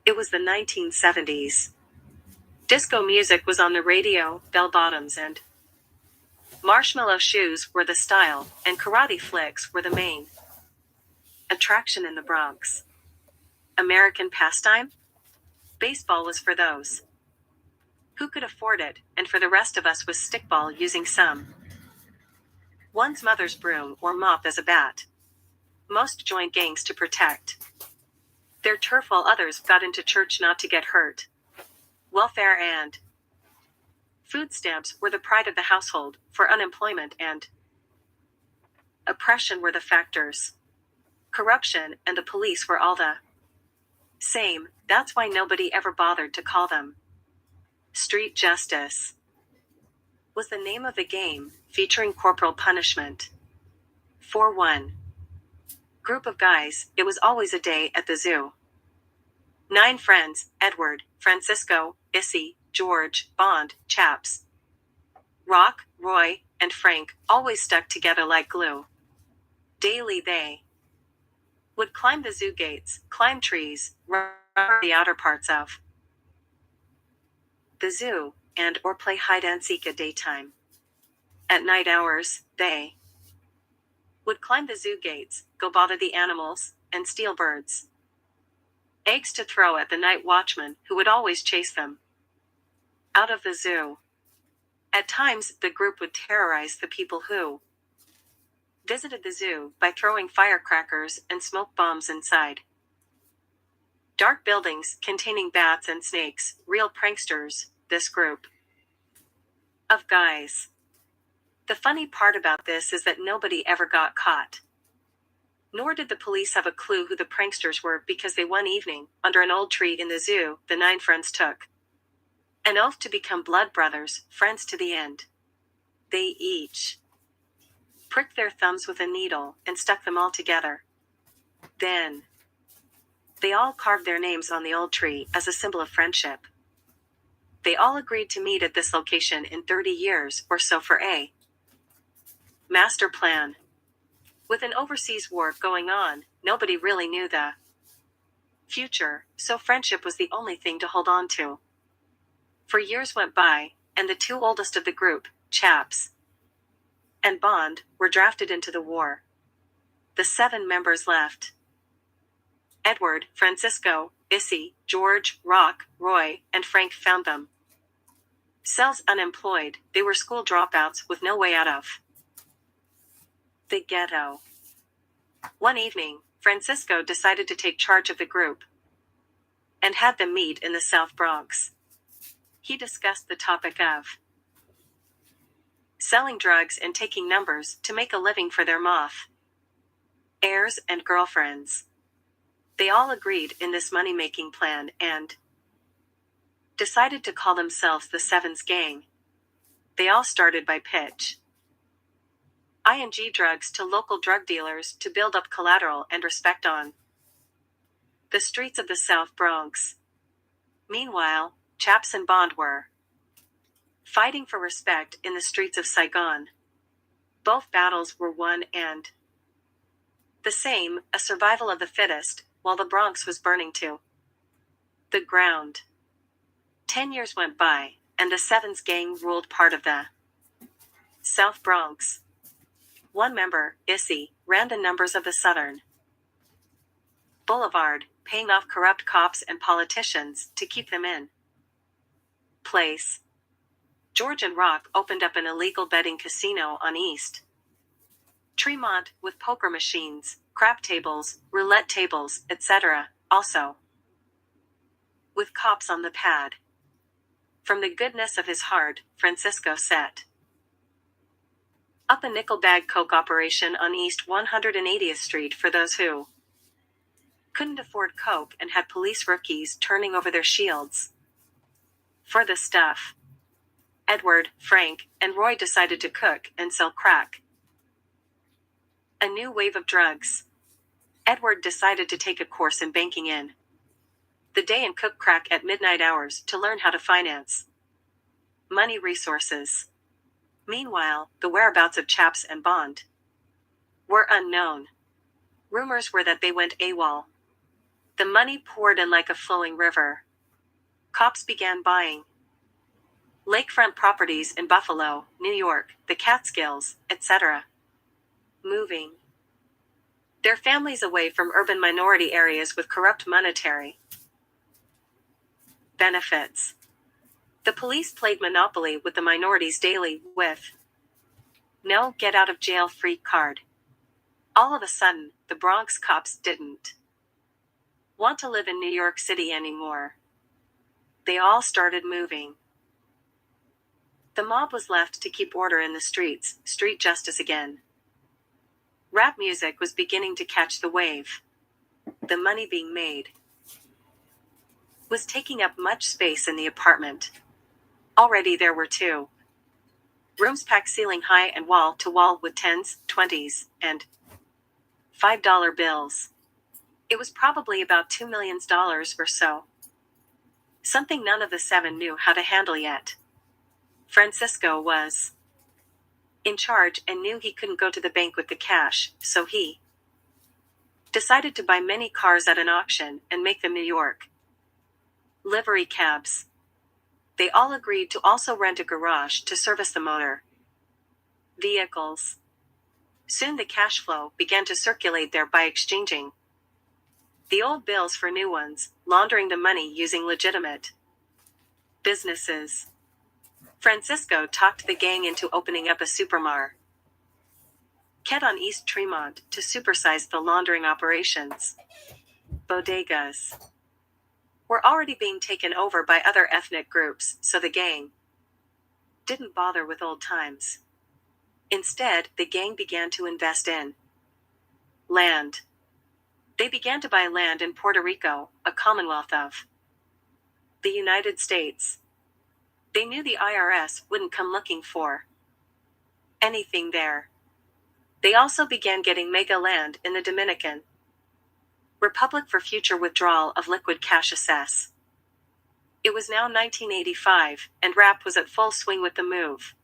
It was the 1970s. Disco music was on the radio, bell-bottoms and marshmallow shoes were the style, and karate flicks were the main attraction in the Bronx. American pastime? Baseball was for those who could afford it, and for the rest of us was stickball using one's mother's broom or mop as a bat. Most joined gangs to protect their turf while others got into church not to get hurt. Welfare and food stamps were the pride of the household, for unemployment and oppression were the factors. Corruption and the police were all the same, that's why nobody ever bothered to call them street justice. Was the name of the game, featuring corporal punishment. For one group of guys, it was always a day at the zoo. 9 friends, Edward, Francisco, Issy, George, Bond, Chaps, Rock, Roy, and Frank, always stuck together like glue. Daily they would climb the zoo gates, climb trees, run the outer parts of the zoo, and or play hide-and-seek at daytime. At night hours, they would climb the zoo gates, go bother the animals, and steal birds' eggs to throw at the night watchman, who would always chase them out of the zoo. At times, the group would terrorize the people who visited the zoo by throwing firecrackers and smoke bombs inside dark buildings containing bats and snakes, real pranksters, this group of guys. The funny part about this is that nobody ever got caught. Nor did the police have a clue who the pranksters were, because they one evening, under an old tree in the zoo, the 9 friends took an oath to become blood brothers, friends to the end. They each pricked their thumbs with a needle and stuck them all together. Then they all carved their names on the old tree as a symbol of friendship. They all agreed to meet at this location in 30 years or so for a master plan. With an overseas war going on, nobody really knew the future, so friendship was the only thing to hold on to. For years went by, and the 2 oldest of the group, Chaps and Bond, were drafted into the war. The 7 members left. Edward, Francisco, Issy, George, Rock, Roy, and Frank found them selves unemployed. They were school dropouts with no way out of the ghetto. One evening, Francisco decided to take charge of the group and had them meet in the South Bronx. He discussed the topic of selling drugs and taking numbers to make a living for their heirs and girlfriends. They all agreed in this money-making plan and decided to call themselves the Sevens Gang. They all started by pitch ING drugs to local drug dealers to build up collateral and respect on the streets of the South Bronx. Meanwhile, Chaps and Bond were fighting for respect in the streets of Saigon. Both battles were one and the same, a survival of the fittest, while the Bronx was burning to the ground. 10 years went by, and the Sevens Gang ruled part of the South Bronx. One member, Issy, ran the numbers of the Southern Boulevard, paying off corrupt cops and politicians to keep them in place. George and Rock opened up an illegal betting casino on East Tremont with poker machines, crap tables, roulette tables, etc., also with cops on the pad. From the goodness of his heart, Francisco set up a nickel bag coke operation on East 180th Street for those who couldn't afford coke and had police rookies turning over their shields for the stuff. Edward, Frank, and Roy decided to cook and sell crack. A new wave of drugs. Edward decided to take a course in banking in the day and cook crack at midnight hours to learn how to finance money resources. Meanwhile, the whereabouts of Chaps and Bond were unknown. Rumors were that they went AWOL. The money poured in like a flowing river. Cops began buying lakefront properties in Buffalo, New York, the Catskills, etc. Moving their families away from urban minority areas with corrupt monetary benefits. The police played Monopoly with the minorities daily with no get-out-of-jail-free card. All of a sudden, the Bronx cops didn't want to live in New York City anymore. They all started moving. The mob was left to keep order in the streets, street justice again. Rap music was beginning to catch the wave. The money being made was taking up much space in the apartment. Already there were 2 rooms packed ceiling high and wall to wall with 10s, 20s, and $5 bills. It was probably about $2 million or so. Something none of the 7 knew how to handle yet. Francisco was in charge and knew he couldn't go to the bank with the cash, so he decided to buy many cars at an auction and make them New York livery cabs. They all agreed to also rent a garage to service the motor vehicles. Soon the cash flow began to circulate there by exchanging the old bills for new ones, laundering the money using legitimate businesses. Francisco talked the gang into opening up a supermarket on East Tremont to supersize the laundering operations. Bodegas were already being taken over by other ethnic groups, so the gang didn't bother with old times. Instead, the gang began to invest in land. They began to buy land in Puerto Rico, a commonwealth of the United States. They knew the IRS wouldn't come looking for anything there. They also began getting mega land in the Dominican Republic for future withdrawal of liquid cash assess. It was now 1985, and rap was at full swing with the move.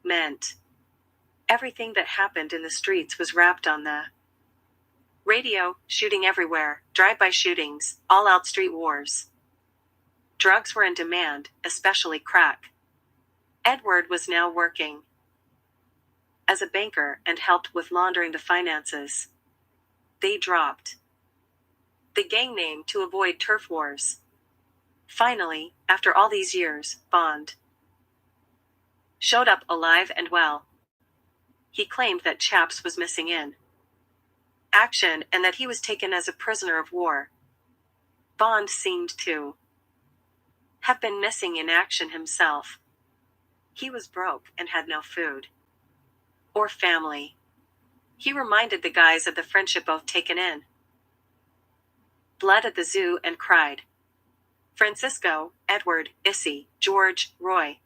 Meant everything that happened in the streets was rapped on the radio, shooting everywhere, drive-by shootings, all-out street wars. Drugs were in demand, especially crack. Edward was now working as a banker and helped with laundering the finances. They dropped the gang name to avoid turf wars. Finally, after all these years, Bond showed up alive and well. He claimed that Chaps was missing in action and that he was taken as a prisoner of war. Bond seemed to have been missing in action himself. He was broke and had no food or family. He reminded the guys of the friendship both taken in blood at the zoo and cried. Francisco, Edward, Issy, George, Roy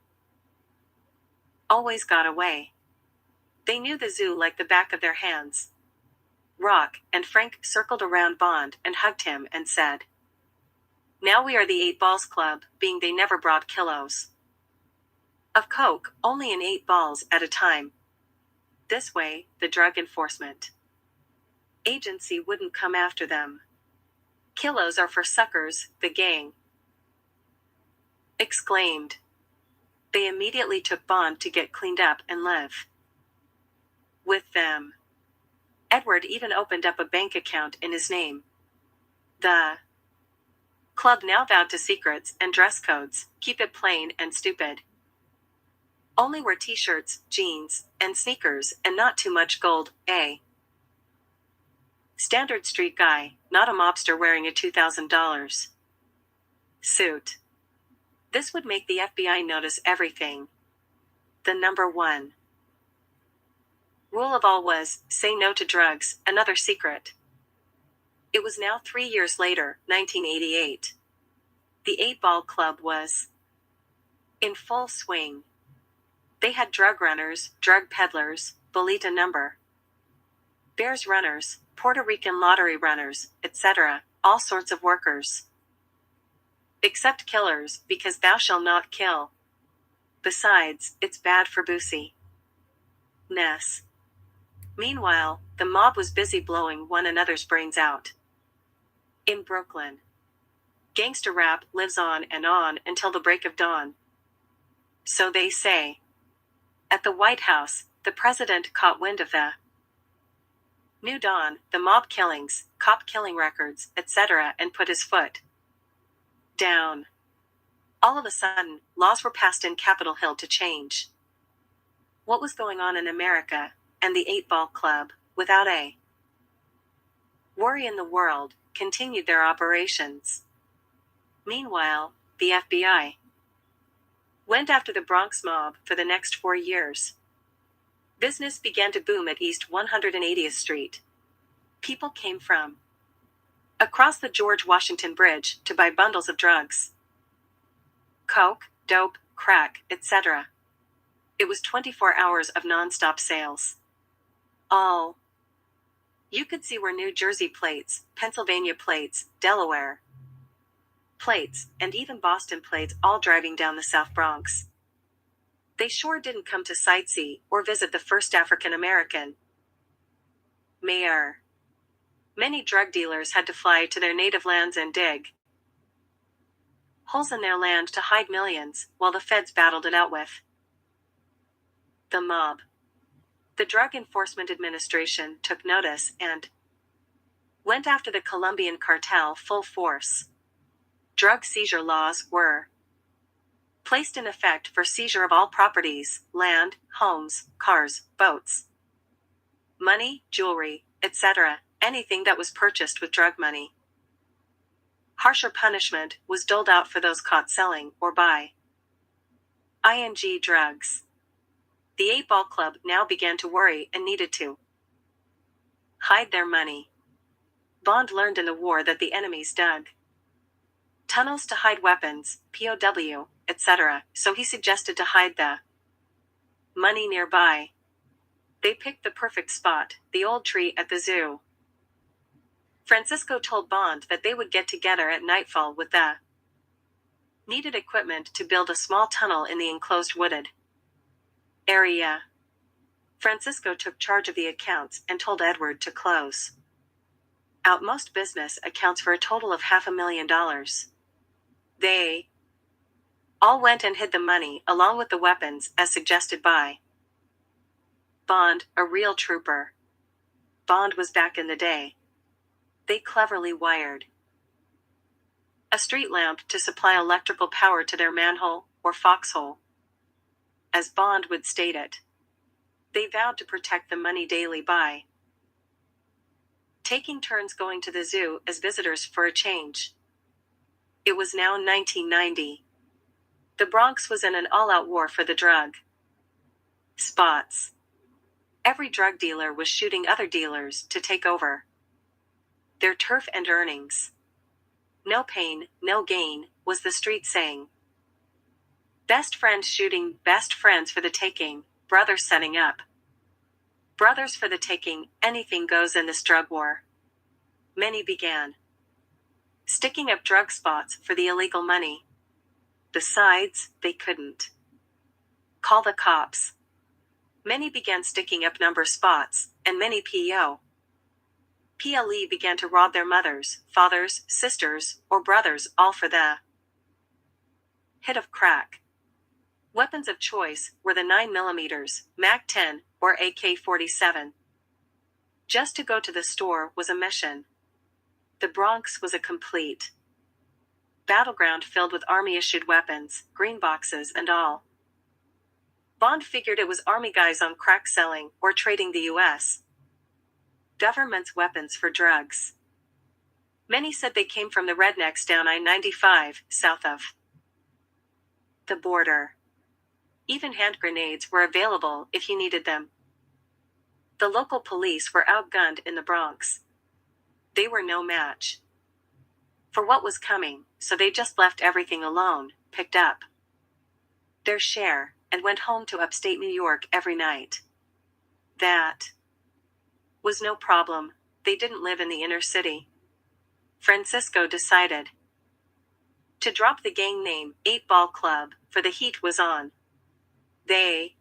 always got away. They knew the zoo like the back of their hands. Rock and Frank circled around Bond and hugged him and said, "Now we are the 8 Balls Club," being they never brought kilos of coke, only in 8 balls at a time. This way, the Drug Enforcement Agency wouldn't come after them. "Kilos are for suckers," the gang exclaimed. They immediately took Bond to get cleaned up and live with them. Edward even opened up a bank account in his name. The club now vowed to secrets and dress codes, keep it plain and stupid. Only wear t-shirts, jeans, and sneakers and not too much gold, standard street guy, not a mobster wearing a $2,000 suit. This would make the FBI notice everything. The number 1 rule of all was, say no to drugs, another secret. It was now 3 years later, 1988. The 8 Ball Club was in full swing. They had drug runners, drug peddlers, bolita number bears runners, Puerto Rican lottery runners, etc., all sorts of workers. Except killers, because thou shalt not kill. Besides, it's bad for Boosie. Ness. Meanwhile, the mob was busy blowing one another's brains out. In Brooklyn, gangster rap lives on until the break of dawn. So they say. At the White House, the president caught wind of the new dawn, the mob killings, cop killing records, etc., and put his foot down. All of a sudden, laws were passed in Capitol Hill to change what was going on in America, and the 8-Ball Club, without a worry in the world, continued their operations. Meanwhile, the FBI went after the Bronx mob for the next 4 years. Business began to boom at East 180th Street. People came from across the George Washington Bridge to buy bundles of drugs. Coke, dope, crack, etc. It was 24 hours of non-stop sales. All you could see were New Jersey plates, Pennsylvania plates, Delaware plates, and even Boston plates, all driving down the South Bronx. They sure didn't come to sightsee or visit the first African American mayor. Many drug dealers had to fly to their native lands and dig holes in their land to hide millions, while the feds battled it out with the mob. The Drug Enforcement Administration took notice and went after the Colombian cartel full force. Drug seizure laws were placed in effect for seizure of all properties, land, homes, cars, boats, money, jewelry, etc., anything that was purchased with drug money. Harsher punishment was doled out for those caught selling or buying drugs. The 8-Ball Club now began to worry and needed to hide their money. Bond learned in the war that the enemies dug tunnels to hide weapons, POW, etc., so he suggested to hide the money nearby. They picked the perfect spot, the old tree at the zoo. Francisco told Bond that they would get together at nightfall with the needed equipment to build a small tunnel in the enclosed wooded area. Francisco took charge of the accounts and told Edward to close out most business accounts for a total of $500,000. They all went and hid the money along with the weapons as suggested by Bond, a real trooper. Bond was back in the day. They cleverly wired a street lamp to supply electrical power to their manhole, or foxhole, as Bond would state it. They vowed to protect the money daily by taking turns going to the zoo as visitors for a change. It was now 1990. The Bronx was in an all-out war for the drug spots. Every drug dealer was shooting other dealers to take over their turf and earnings. No pain, no gain, was the street saying. Best friends shooting, best friends for the taking, brothers setting up brothers for the taking, anything goes in this drug war. Many began sticking up drug spots for the illegal money. Besides, they couldn't call the cops. Many began sticking up number spots, and many PLE began to rob their mothers, fathers, sisters, or brothers, all for the hit of crack. Weapons of choice were the 9mm, Mag-10, or AK-47. Just to go to the store was a mission. The Bronx was a complete battleground filled with Army-issued weapons, green boxes and all. Bond figured it was Army guys on crack selling or trading the U.S. government's weapons for drugs. Many said they came from the rednecks down I-95, south of the border. Even hand grenades were available if you needed them. The local police were outgunned in the Bronx. They were no match for what was coming, so they just left everything alone, picked up their share, and went home to upstate New York every night. That was no problem. They didn't live in the inner city. Francisco decided to drop the gang name, 8-Ball Club, for the heat was on. They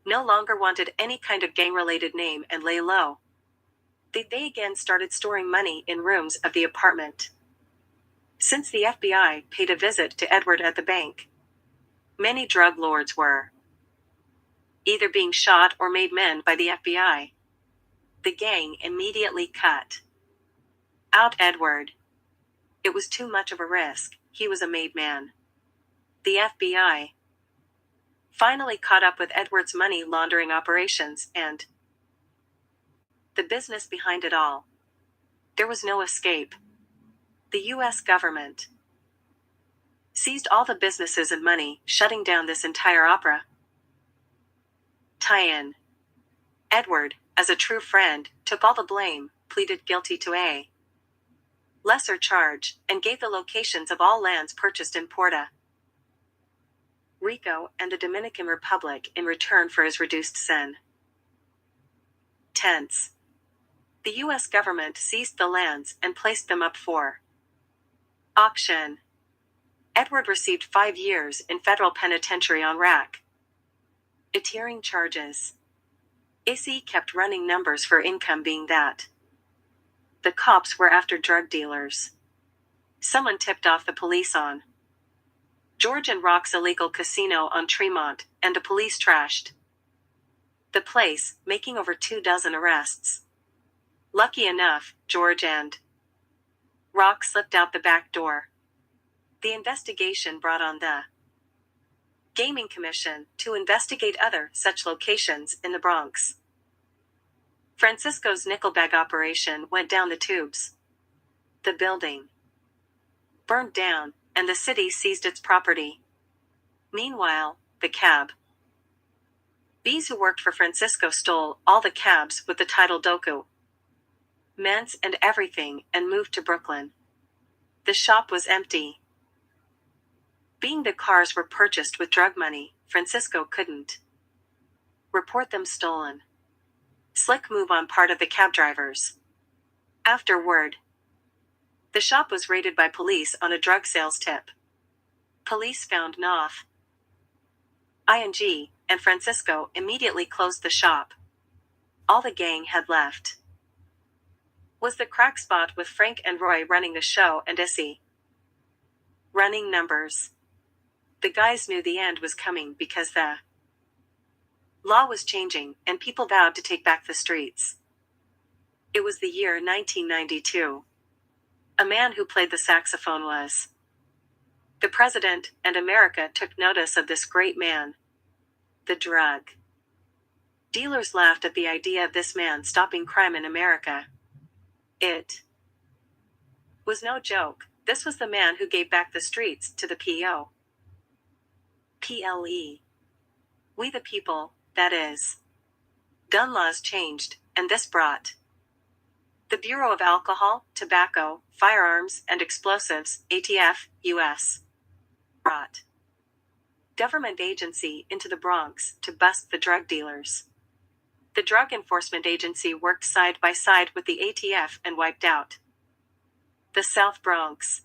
no longer wanted any kind of gang-related name and lay low. They again started storing money in rooms of the apartment. Since the FBI paid a visit to Edward at the bank, many drug lords were either being shot or made men by the FBI. The gang immediately cut out Edward. It was too much of a risk. He was a made man. The FBI finally caught up with Edward's money laundering operations and the business behind it all. There was no escape. The U.S. government seized all the businesses and money, shutting down this entire opera. Tie-in. Edward, as a true friend, took all the blame, pleaded guilty to a lesser charge, and gave the locations of all lands purchased in Puerto Rico and the Dominican Republic in return for his reduced sin. Tense. The U.S. government seized the lands and placed them up for auction. Edward received 5 years in federal penitentiary on racketeering charges. S.T.O.M.P kept running numbers for income being that the cops were after drug dealers. Someone tipped off the police on George and Rock's illegal casino on Tremont, and the police trashed the place, making over 24 arrests. Lucky enough, George and Rock slipped out the back door. The investigation brought on the Gaming Commission to investigate other such locations in the Bronx. Francisco's nickel bag operation went down the tubes. The building burned down, and the city seized its property. Meanwhile, the cabs who worked for Francisco stole all the cabs with the title Doku Ments and everything and moved to Brooklyn. The shop was empty. Being the cars were purchased with drug money, Francisco couldn't report them stolen. Slick move on part of the cab drivers. Afterward, the shop was raided by police on a drug sales tip. Police found N.Y.P.D, and Francisco immediately closed the shop. All the gang had left was the crack spot with Frank and Roy running the show and S.E. running numbers. The guys knew the end was coming because the law was changing and people vowed to take back the streets. It was the year 1992. A man who played the saxophone was the president, and America took notice of this great man. The drug dealers laughed at the idea of this man stopping crime in America. It was no joke. This was the man who gave back the streets to the POPLE. We the people, that is. Gun laws changed, and this brought the Bureau of Alcohol, Tobacco, Firearms, and Explosives, ATF, U.S. brought government agency into the Bronx to bust the drug dealers. The Drug Enforcement Agency worked side by side with the ATF and wiped out the South Bronx.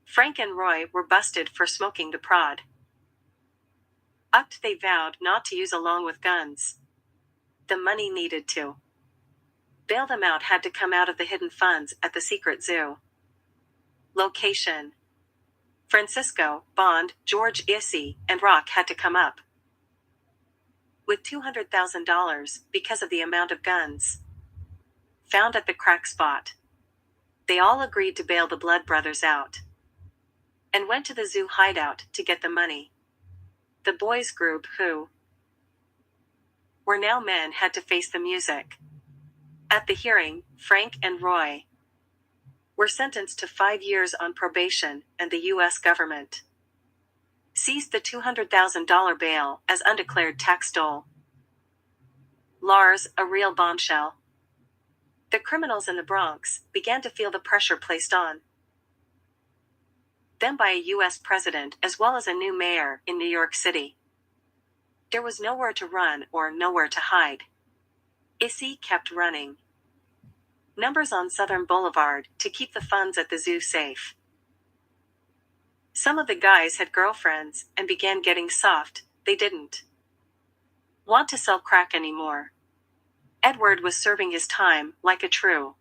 Frank and Roy were busted for smoking the prod. They vowed not to use along with guns. The money needed to bail them out had to come out of the hidden funds at the secret zoo. Location. Francisco, Bond, George, S.E., and Rock had to come up with $200,000 because of the amount of guns found at the crack spot. They all agreed to bail the Blood brothers out and went to the zoo hideout to get the money. The boys group who were now men had to face the music. At the hearing, Frank and Roy were sentenced to 5 years on probation, and the U.S. government seized the $200,000 bail as undeclared tax dole. Lars, a real bombshell. The criminals in the Bronx began to feel the pressure placed on them by a U.S. president as well as a new mayor in New York City. There was nowhere to run or nowhere to hide. S.E. kept running numbers on Southern Boulevard to keep the funds at the zoo safe. Some of the guys had girlfriends and began getting soft. They didn't want to sell crack anymore. Edward was serving his time like a true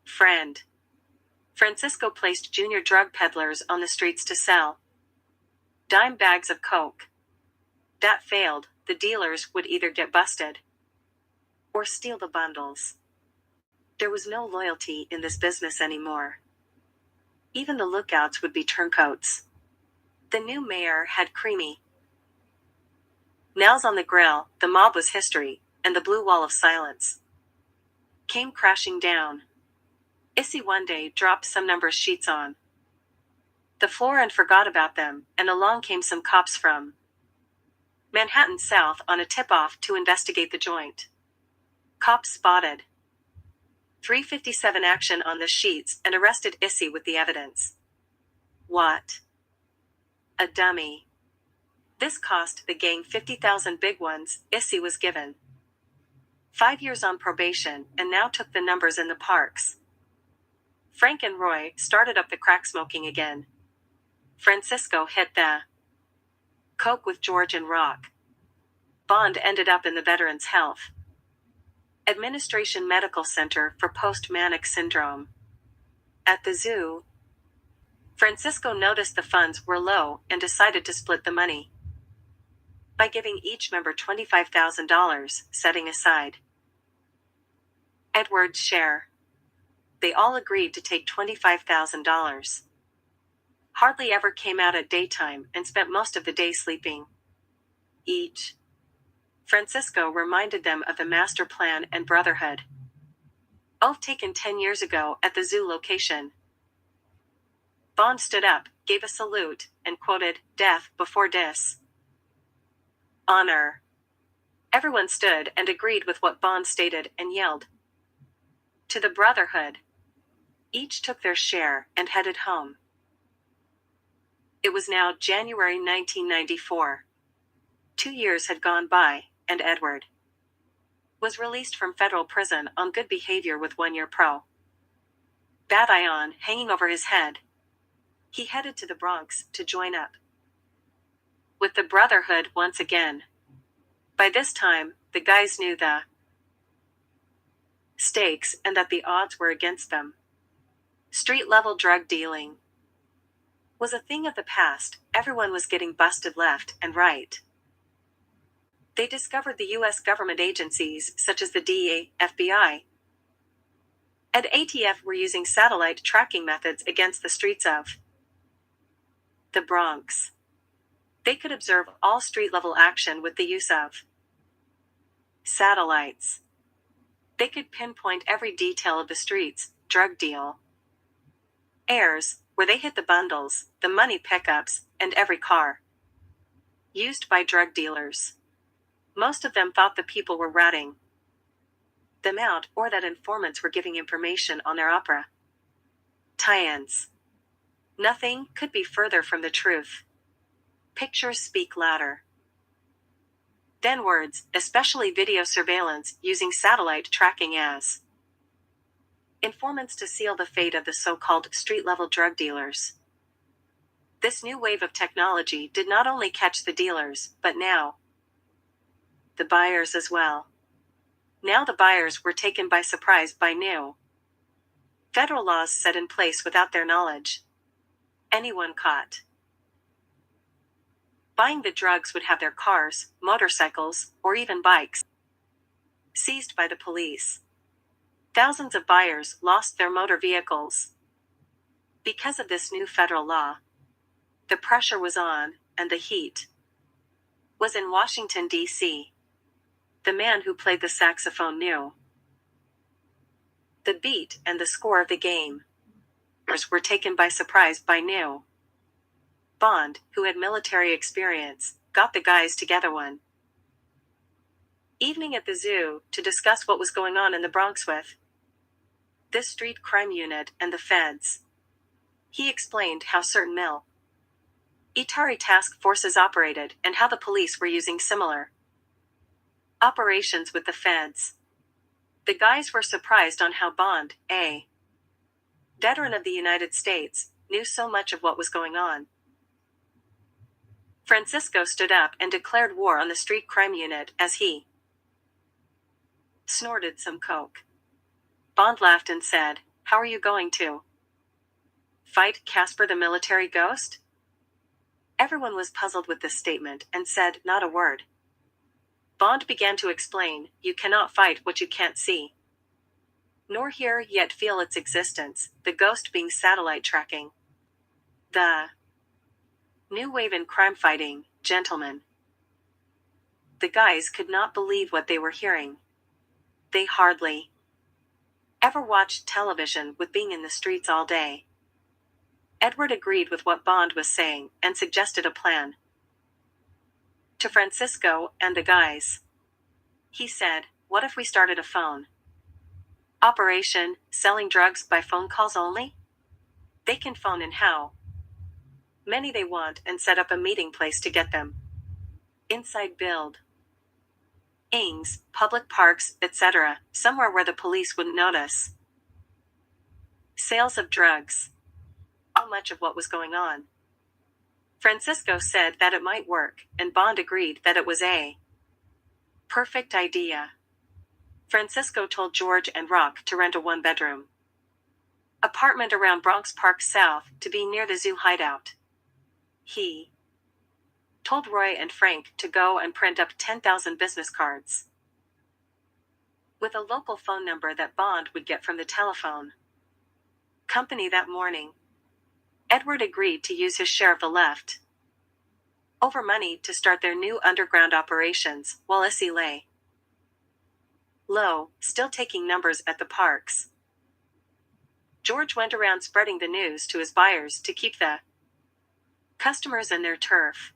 friend. Francisco placed junior drug peddlers on the streets to sell dime bags of coke. That failed, the dealers would either get busted or steal the bundles. There was no loyalty in this business anymore. Even the lookouts would be turncoats. The new mayor had creamy nails on the grill, the mob was history, and the blue wall of silence came crashing down. Issy one day dropped some number sheets on the floor and forgot about them, and along came some cops from Manhattan South on a tip-off to investigate the joint. Cops spotted 357 action on the sheets and arrested Issy with the evidence. What a dummy. This cost the gang 50,000 big ones. Issy was given 5 years on probation and now took the numbers in the parks. Frank and Roy started up the crack smoking again. Francisco hit the coke with George and Rock. Bond ended up in the Veterans Health Administration Medical Center for Post-Manic Syndrome. At the zoo, Francisco noticed the funds were low and decided to split the money by giving each member $25,000, setting aside Edward's share. They all agreed to take $25,000. Hardly ever came out at daytime and spent most of the day sleeping. Each. Francisco reminded them of the master plan and brotherhood oath taken 10 years ago at the zoo location. Bond stood up, gave a salute, and quoted, "Death before dis. Honor." Everyone stood and agreed with what Bond stated and yelled, "To the brotherhood." Each took their share and headed home. It was now January 1994. 2 years had gone by, and Edward was released from federal prison on good behavior with 1 year pro baton hanging over his head. He headed to the Bronx to join up with the Brotherhood once again. By this time, the guys knew the stakes and that the odds were against them. Street-level drug dealing was a thing of the past. Everyone was getting busted left and right. They discovered the U.S. government agencies, such as the DEA, F.B.I, and ATF were using satellite tracking methods against the streets of the Bronx. They could observe all street-level action with the use of satellites. They could pinpoint every detail of the streets, drug deal, airs, where they hit the bundles, the money pickups, and every car used by drug dealers. Most of them thought the people were ratting them out or that informants were giving information on their opera tie-ins. Nothing could be further from the truth. Pictures speak louder than words, especially video surveillance using satellite tracking as informants to seal the fate of the so-called street-level drug dealers. This new wave of technology did not only catch the dealers, but now the buyers as well. Now the buyers were taken by surprise by new federal laws set in place without their knowledge. Anyone caught buying the drugs would have their cars, motorcycles, or even bikes seized by the police. Thousands of buyers lost their motor vehicles. Because of this new federal law, the pressure was on, and the heat was in Washington, D.C. The man who played the saxophone knew the beat and the score of the game. Were taken by surprise by new Bond, who had military experience, got the guys together one evening at the zoo to discuss what was going on in the Bronx with this street crime unit and the feds. He explained how certain military task forces operated and how the police were using similar operations with the feds. The guys were surprised on how Bond, a veteran of the United States, knew so much of what was going on. Francisco stood up and declared war on the street crime unit as he snorted some coke. Bond laughed and said, "How are you going to fight Casper the military ghost?" Everyone was puzzled with this statement and said not a word. Bond began to explain, "You cannot fight what you can't see, nor hear yet feel its existence, the ghost being satellite tracking. The new wave in crime fighting, gentlemen." The guys could not believe what they were hearing. They hardly ever watched television with being in the streets all day. Edward agreed with what Bond was saying and suggested a plan. To Francisco and the guys, he said, "What if we started a phone operation, selling drugs by phone calls only? They can phone in how many they want and set up a meeting place to get them inside build ings, public parks, etc., somewhere where the police wouldn't notice. Sales of drugs. So much of what was going on." Francisco said that it might work, and Bond agreed that it was a perfect idea. Francisco told George and Rock to rent a one-bedroom apartment around Bronx Park South to be near the zoo hideout. He told Roy and Frank to go and print up 10,000 business cards with a local phone number that Bond would get from the telephone company that morning. Edward agreed to use his share of the left over money to start their new underground operations, while Issy lay low, still taking numbers at the parks. George went around spreading the news to his buyers to keep the customers in their turf.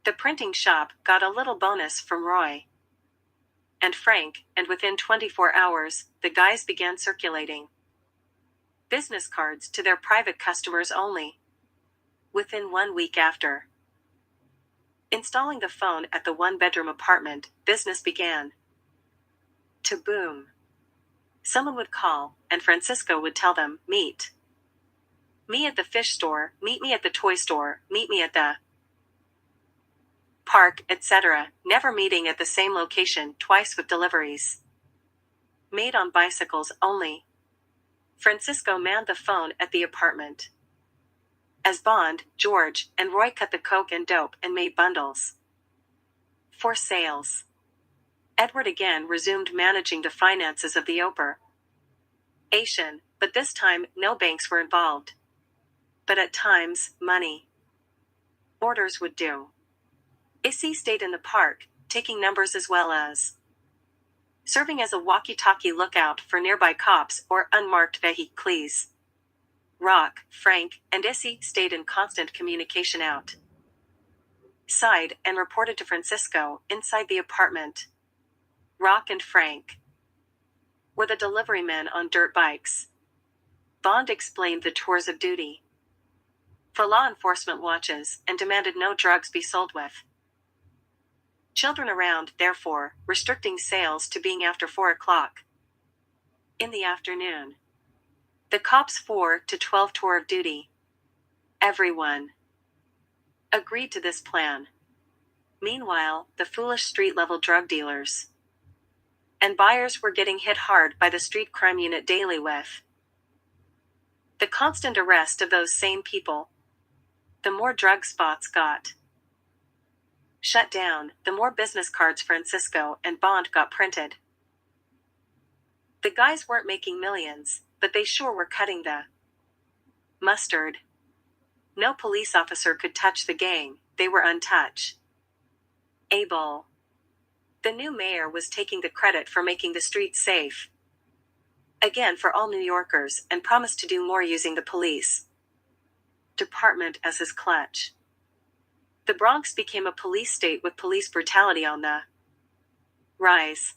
The printing shop got a little bonus from Roy and Frank, and within 24 hours, the guys began circulating business cards to their private customers only. Within 1 week after installing the phone at the one-bedroom apartment, business began to boom. Someone would call, and Francisco would tell them, "Meet me at the fish store, meet me at the toy store, meet me at the park, etc., never meeting at the same location twice with deliveries made on bicycles only." Francisco manned the phone at the apartment as Bond, George, and Roy cut the coke and dope and made bundles for sales. Edward again resumed managing the finances of the operation, but this time no banks were involved. But at times, money orders would do. Issy stayed in the park, taking numbers as well as serving as a walkie-talkie lookout for nearby cops or unmarked vehicles. Rock, Frank, and Issy stayed in constant communication outside and reported to Francisco inside the apartment. Rock and Frank were the delivery men on dirt bikes. Bond explained the tours of duty for law enforcement watches and demanded no drugs be sold with children around, therefore, restricting sales to being after 4 o'clock in the afternoon. The cops' 4 to 12 tour of duty. Everyone agreed to this plan. Meanwhile, the foolish street-level drug dealers and buyers were getting hit hard by the street crime unit daily with the constant arrest of those same people. The more drug spots got shut down, the more business cards Francisco and Bond got printed. The guys weren't making millions, but they sure were cutting the mustard. No police officer could touch the gang, they were untouchable. The new mayor was taking the credit for making the streets safe again for all New Yorkers and promised to do more using the police department as his clutch. The Bronx became a police state with police brutality on the rise.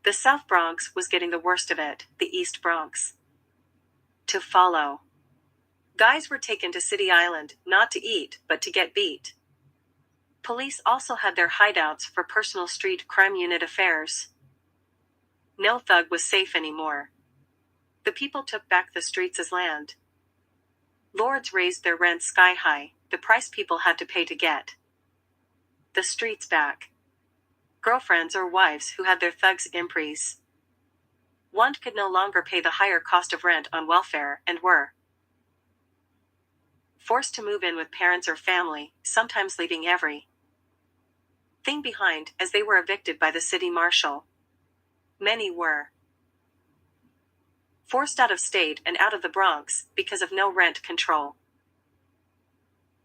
The South Bronx was getting the worst of it, the East Bronx to follow. Guys were taken to City Island, not to eat, but to get beat. Police also had their hideouts for personal street crime unit affairs. No thug was safe anymore. The people took back the streets as land. Lords raised their rents sky high, the price people had to pay to get the streets back. girlfriends or wives who had their thugs impries. One could no longer pay the higher cost of rent on welfare and were forced to move in with parents or family, sometimes leaving every thing behind as they were evicted by the city marshal. Many were forced out of state and out of the Bronx because of no rent control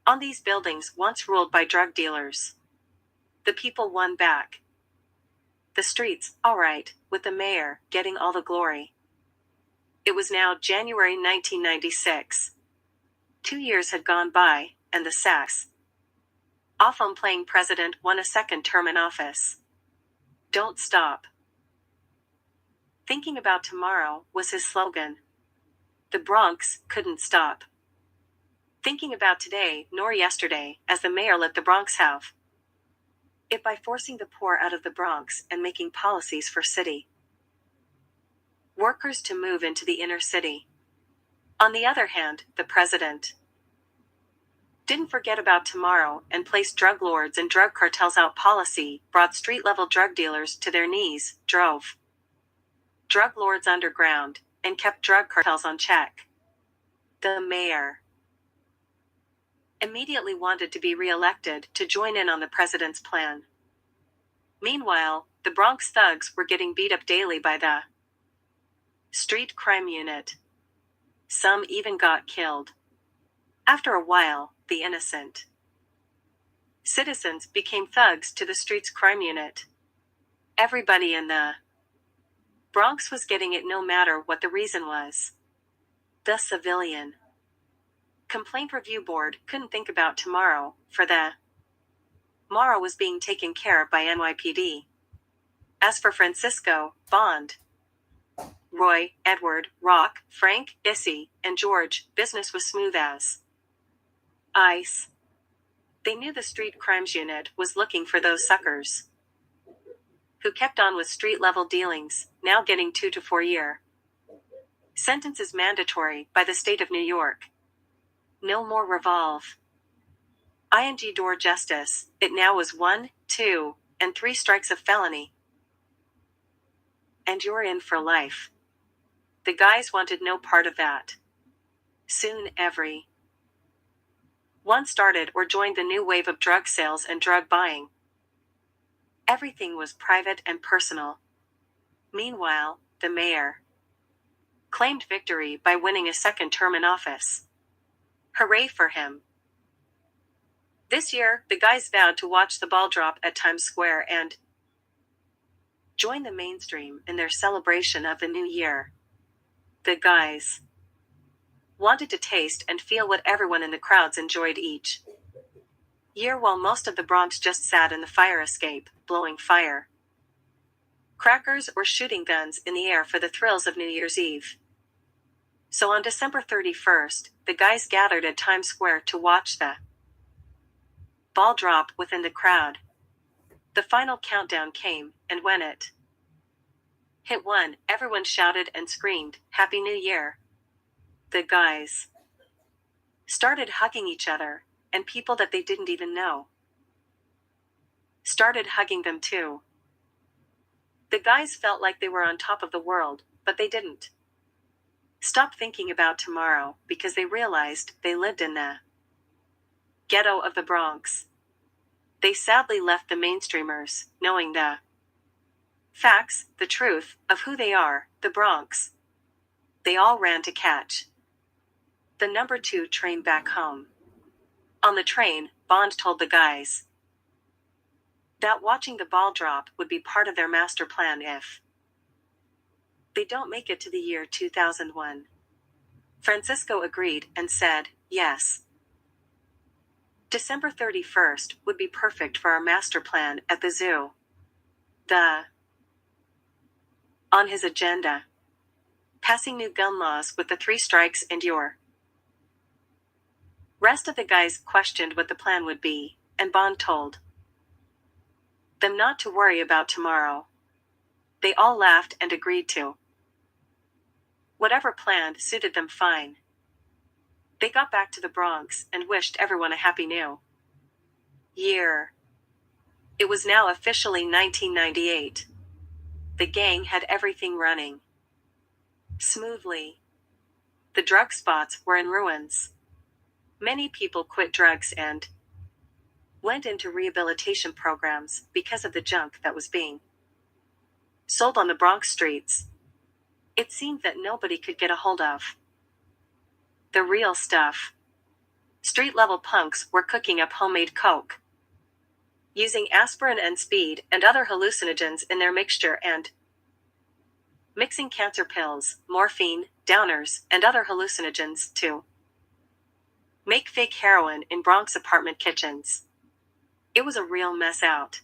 on these buildings once ruled by drug dealers. The people won back the streets, all right, with the mayor getting all the glory. It was now January 1996. 2 years had gone by, and the S.T.O.M.P playing president won a second term in office. Don't stop thinking about tomorrow was his slogan. The Bronx couldn't stop thinking about today nor yesterday, as the mayor let the Bronx have it by forcing the poor out of the Bronx and making policies for city workers to move into the inner city. On the other hand, the president didn't forget about tomorrow and placed drug lords and drug cartels out policy, brought street-level drug dealers to their knees, drove drug lords underground, and kept drug cartels on check. The mayor immediately wanted to be re-elected to join in on the president's plan. Meanwhile, the Bronx thugs were getting beat up daily by the street crime unit. Some even got killed. After a while, the innocent citizens became thugs to the street's crime unit. Everybody in the Bronx was getting it no matter what the reason was. The Civilian Complaint Review Board couldn't think about tomorrow, for the morrow was being taken care of by N.Y.P.D. As for Francisco, Bond, Roy, Edward, Rock, Frank, Issy, and George, business was smooth as ice. They knew the street crimes unit was looking for those suckers who kept on with street-level dealings, now getting 2 to 4 year sentences mandatory by the state of New York. No more revolve. ING door justice, it now was 1, 2, and 3 strikes of felony. And you're in for life. The guys wanted no part of that. Soon every one started or joined the new wave of drug sales and drug buying. Everything was private and personal. Meanwhile, the mayor claimed victory by winning a second term in office. Hooray for him. This year, the guys vowed to watch the ball drop at Times Square and join the mainstream in their celebration of the new year. The guys wanted to taste and feel what everyone in the crowds enjoyed each year, while most of the Bronx just sat in the fire escape, blowing fire crackers or shooting guns in the air for the thrills of New Year's Eve. So on December 31st, the guys gathered at Times Square to watch the ball drop within the crowd. The final countdown came, and when it hit 1, everyone shouted and screamed, "Happy New Year!" The guys started hugging each other, and people that they didn't even know started hugging them too. The guys felt like they were on top of the world, but they didn't stop thinking about tomorrow because they realized they lived in the ghetto of the Bronx. They sadly left the mainstreamers, knowing the facts, the truth, of who they are, the Bronx. They all ran to catch the number 2 train back home. On the train, Bond told the guys that watching the ball drop would be part of their master plan if they don't make it to the year 2001. Francisco agreed and said, yes. December 31st would be perfect for our master plan at the zoo. On his agenda, passing new gun laws with the 3 strikes and your rest of the guys questioned what the plan would be, and Bond told them not to worry about tomorrow. They all laughed and agreed to whatever plan suited them fine. They got back to the Bronx and wished everyone a happy new year. It was now officially 1998. The gang had everything running smoothly. The drug spots were in ruins. Many people quit drugs and went into rehabilitation programs because of the junk that was being sold on the Bronx streets. It seemed that nobody could get a hold of the real stuff. Street-level punks were cooking up homemade coke, using aspirin and speed and other hallucinogens in their mixture and mixing cancer pills, morphine, downers, and other hallucinogens to make fake heroin in Bronx apartment kitchens. It was a real mess out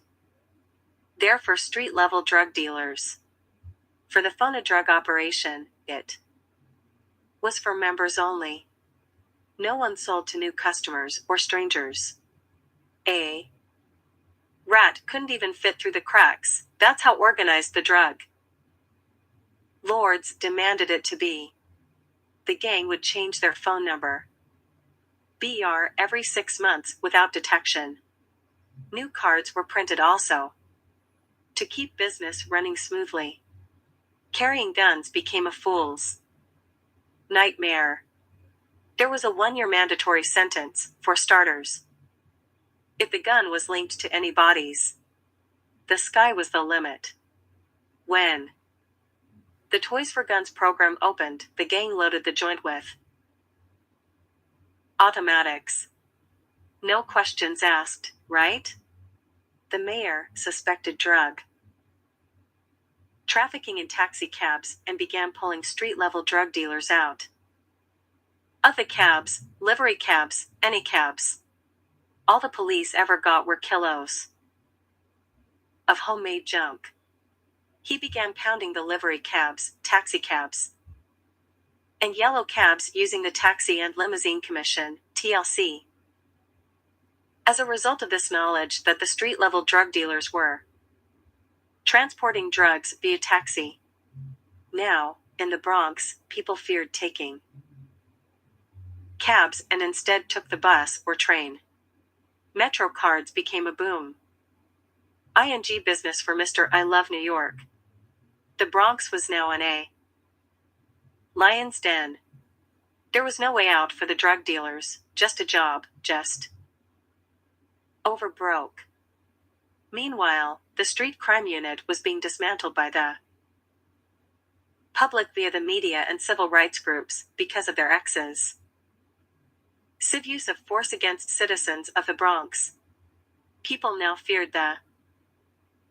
there for street-level drug dealers. For the fun of drug operation, it was for members only. No one sold to new customers or strangers. A rat couldn't even fit through the cracks. That's how organized the drug lords demanded it to be. The gang would change their phone number. BR every 6 months without detection. New cards were printed also to keep business running smoothly. Carrying guns became a fool's nightmare. There was a 1-year mandatory sentence, for starters. If the gun was linked to any bodies, the sky was the limit. When the Toys for Guns program opened, the gang loaded the joint with automatics. No questions asked, right? The mayor suspected drug trafficking in taxi cabs and began pulling street-level drug dealers out of the cabs, livery cabs, any cabs. All the police ever got were kilos of homemade junk. He began pounding the livery cabs, taxi cabs, and yellow cabs using the Taxi and Limousine Commission, TLC. As a result of this knowledge that the street-level drug dealers were transporting drugs via taxi. Now, in the Bronx, people feared taking cabs and instead took the bus or train. Metro cards became a boom. ING business for Mr. I Love New York. The Bronx was now an a lion's den. There was no way out for the drug dealers, just a job, just over broke. Meanwhile, the street crime unit was being dismantled by the public via the media and civil rights groups because of their excessive use of force against citizens of the Bronx. People now feared the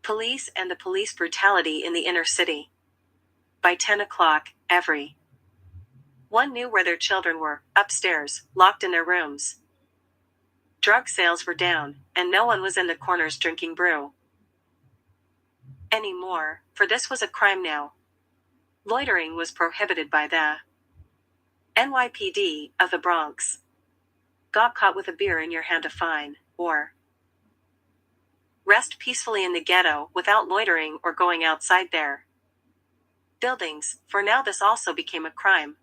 police and the police brutality in the inner city. By 10 o'clock, everyone knew where their children were, upstairs, locked in their rooms. Drug sales were down, and no one was in the corners drinking brew anymore, for this was a crime now. Loitering was prohibited by the N.Y.P.D. of the Bronx. Got caught with a beer in your hand, a fine, or rest peacefully in the ghetto without loitering or going outside their buildings, for now this also became a crime.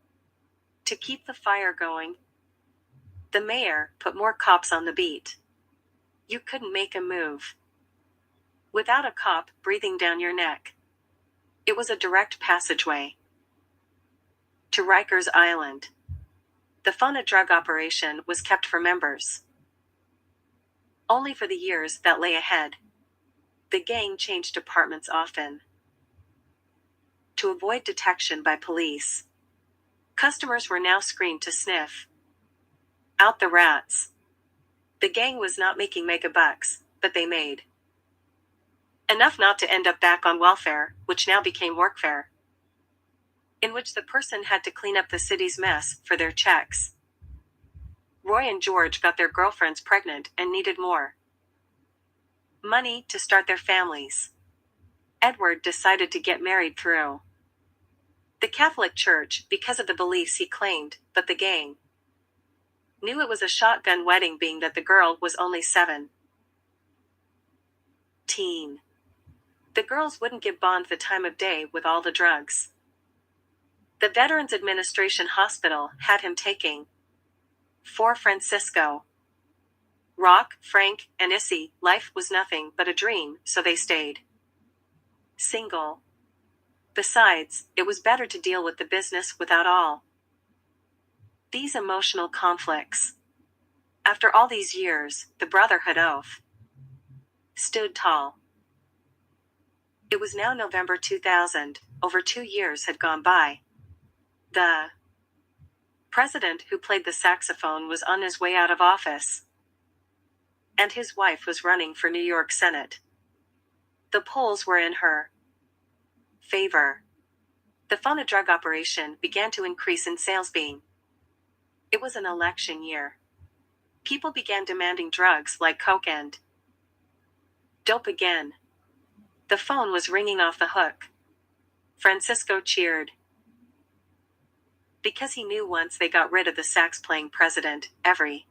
To keep the fire going, the mayor put more cops on the beat. You couldn't make a move without a cop breathing down your neck. It was a direct passageway to Rikers Island. The fun of drug operation was kept for members only for the years that lay ahead. The gang changed departments often to avoid detection by police. Customers were now screened to sniff out the rats. The gang was not making mega bucks, but they made enough not to end up back on welfare, which now became workfare, in which the person had to clean up the city's mess for their checks. Roy and George got their girlfriends pregnant and needed more money to start their families. Edward decided to get married through the Catholic Church because of the beliefs he claimed, but the gang knew it was a shotgun wedding, being that the girl was only 17. The girls wouldn't give Bond the time of day with all the drugs. The Veterans Administration Hospital had him taking 4 Francisco Rock, Frank, and Issy, life was nothing but a dream, so they stayed single. Besides, it was better to deal with the business without all these emotional conflicts. After all these years, the brotherhood oath stood tall. It was now November 2000, over 2 years had gone by. The president who played the saxophone was on his way out of office, and his wife was running for New York Senate. The polls were in her favor. The phone drug operation began to increase in sales being. It was an election year. People began demanding drugs like coke and dope again. The phone was ringing off the hook. Francisco cheered, because he knew once they got rid of the sax-playing president, every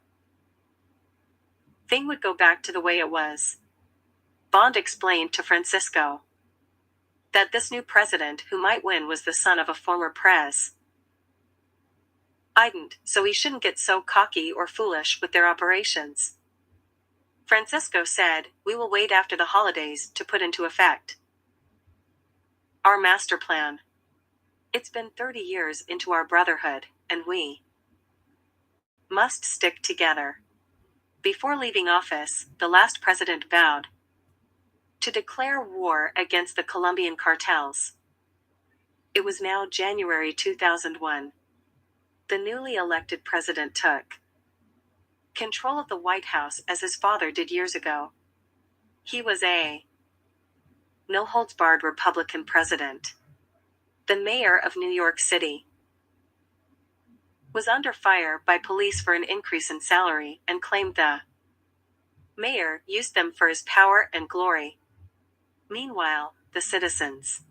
thing would go back to the way it was. Bond explained to Francisco that this new president who might win was the son of a former president, so he shouldn't get so cocky or foolish with their operations. Francisco said, "We will wait after the holidays to put into effect our master plan. It's been 30 years into our brotherhood, and we must stick together." Before leaving office, the last president vowed to declare war against the Colombian cartels. It was now January 2001. The newly elected president took control of the White House as his father did years ago. He was a no-holds-barred Republican president. The mayor of New York City was under fire by police for an increase in salary and claimed the mayor used them for his power and glory. Meanwhile, the citizens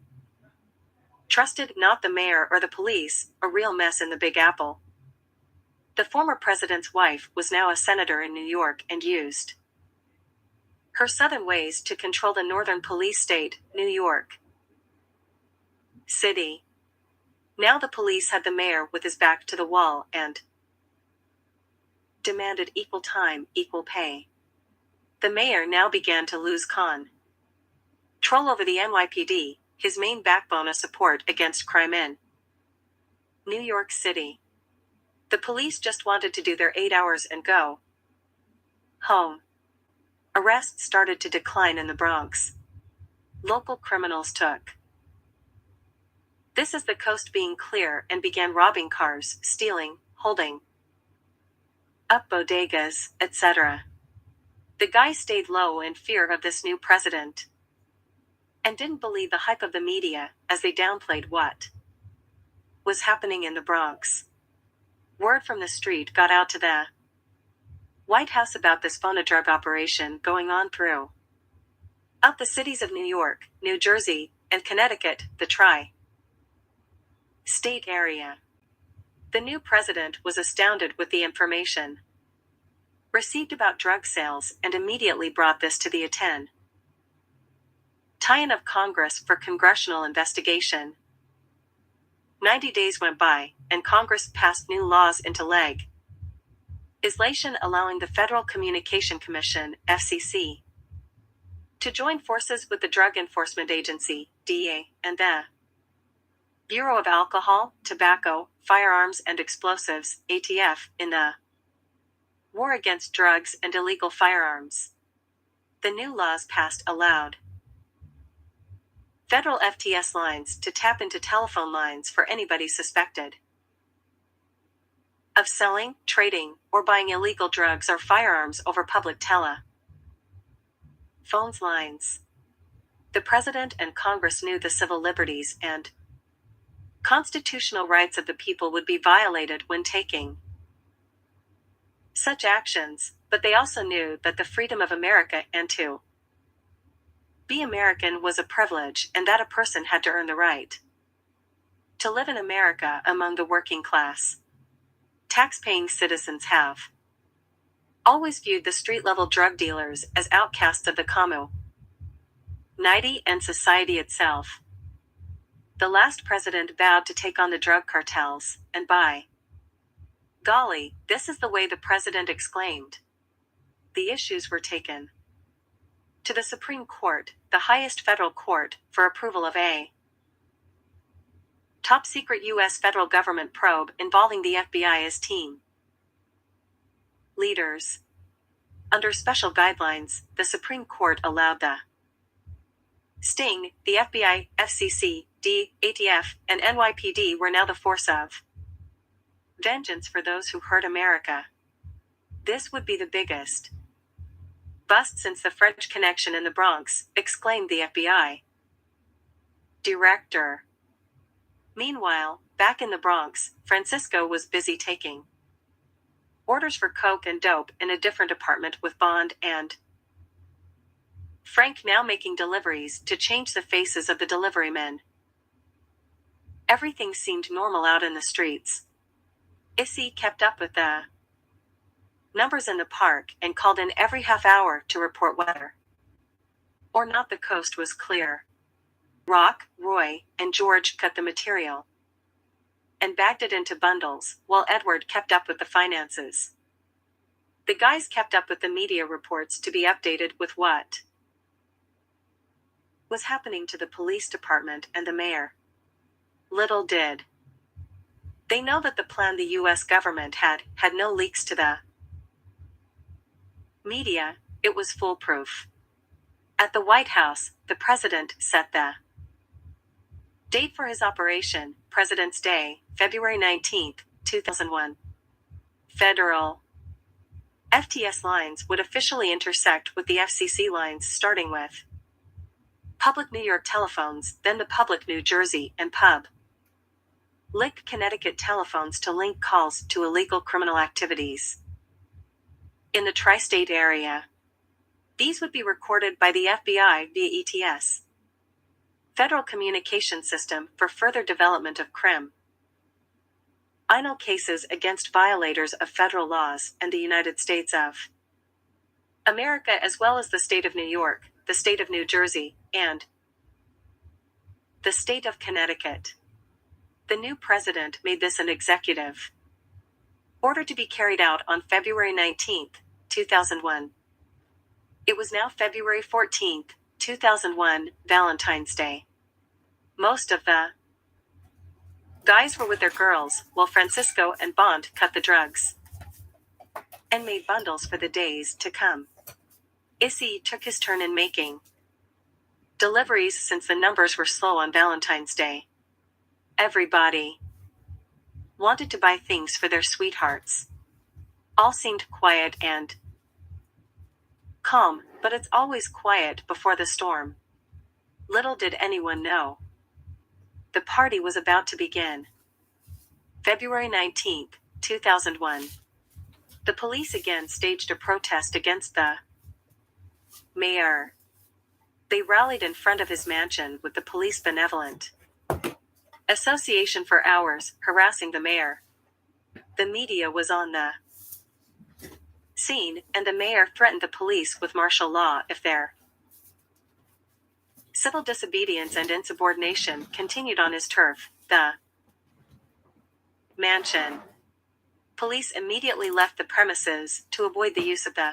trusted not the mayor or the police, a real mess in the Big Apple. The former president's wife was now a senator in New York and used her southern ways to control the northern police state, New York City. Now the police had the mayor with his back to the wall and demanded equal time, equal pay. The mayor now began to lose control over the N.Y.P.D, his main backbone of support against crime in New York City. The police just wanted to do their 8 hours and go home. Arrests started to decline in the Bronx. Local criminals took this as the coast being clear and began robbing cars, stealing, holding up bodegas, etc. The guys stayed low in fear of this new president and didn't believe the hype of the media as they downplayed what was happening in the Bronx. Word from the street got out to the White House about this phonodrug operation going on throughout the cities of New York, New Jersey, and Connecticut, the tri-state area. The new president was astounded with the information received about drug sales and immediately brought this to the attention of Congress for congressional investigation. 90 days went by, and Congress passed new laws into legislation allowing the Federal Communication Commission, FCC, to join forces with the Drug Enforcement Agency, DEA, and the Bureau of Alcohol, Tobacco, Firearms and Explosives, ATF, in the war against drugs and illegal firearms. The new laws passed allowed federal FTS lines to tap into telephone lines for anybody suspected of selling, trading, or buying illegal drugs or firearms over public telephones lines. The president and Congress knew the civil liberties and constitutional rights of the people would be violated when taking such actions, but they also knew that the freedom of America and to be American was a privilege and that a person had to earn the right to live in America among the working class. Tax-paying citizens have always viewed the street-level drug dealers as outcasts of the community and society itself. The last president vowed to take on the drug cartels, and by golly, this is the way the president exclaimed. The issues were taken to the Supreme Court, the highest federal court, for approval of a top-secret U.S. federal government probe involving the FBI as team leaders. Under special guidelines, the Supreme Court allowed the Sting, the FBI, FCC, D, ATF, and N.Y.P.D. were now the force of vengeance for those who hurt America. This would be the biggest bust since the French Connection in the Bronx, exclaimed the FBI director. Meanwhile, back in the Bronx, Francisco was busy taking orders for coke and dope in a different apartment with Bond and Frank now making deliveries to change the faces of the delivery men. Everything seemed normal out in the streets. S.T.O.M.P kept up with the numbers in the park and called in every half hour to report whether or not the coast was clear. Rock, Roy, and George cut the material and bagged it into bundles, while Edward kept up with the finances. The guys kept up with the media reports to be updated with what was happening to the police department and the mayor. Little did they know that the plan the U.S. government had no leaks to the media. It was foolproof. At the White House, the president set the date for his operation, President's Day, February 19, 2001. Federal FTS lines would officially intersect with the FCC lines, starting with public New York telephones, then the public New Jersey and public Connecticut telephones to link calls to illegal criminal activities in the tri-state area. These would be recorded by the FBI via ETS, Federal Communication System, for further development of criminal cases against violators of federal laws and the United States of America, as well as the state of New York, the state of New Jersey, and the state of Connecticut. The new president made this an executive order to be carried out on February 19, 2001. It was now February 14, 2001, Valentine's Day. Most of the guys were with their girls, while Francisco and Bond cut the drugs and made bundles for the days to come. S.T.O.M.P took his turn in making deliveries since the numbers were slow on Valentine's Day. Everybody wanted to buy things for their sweethearts. All seemed quiet and calm, but it's always quiet before the storm. Little did anyone know the party was about to begin. February 19, 2001. The police again staged a protest against the mayor. They rallied in front of his mansion with the Police Benevolent Association for hours, harassing the mayor. The media was on the scene, and the mayor threatened the police with martial law if their civil disobedience and insubordination continued on his turf, the mansion. Police immediately left the premises to avoid the use of the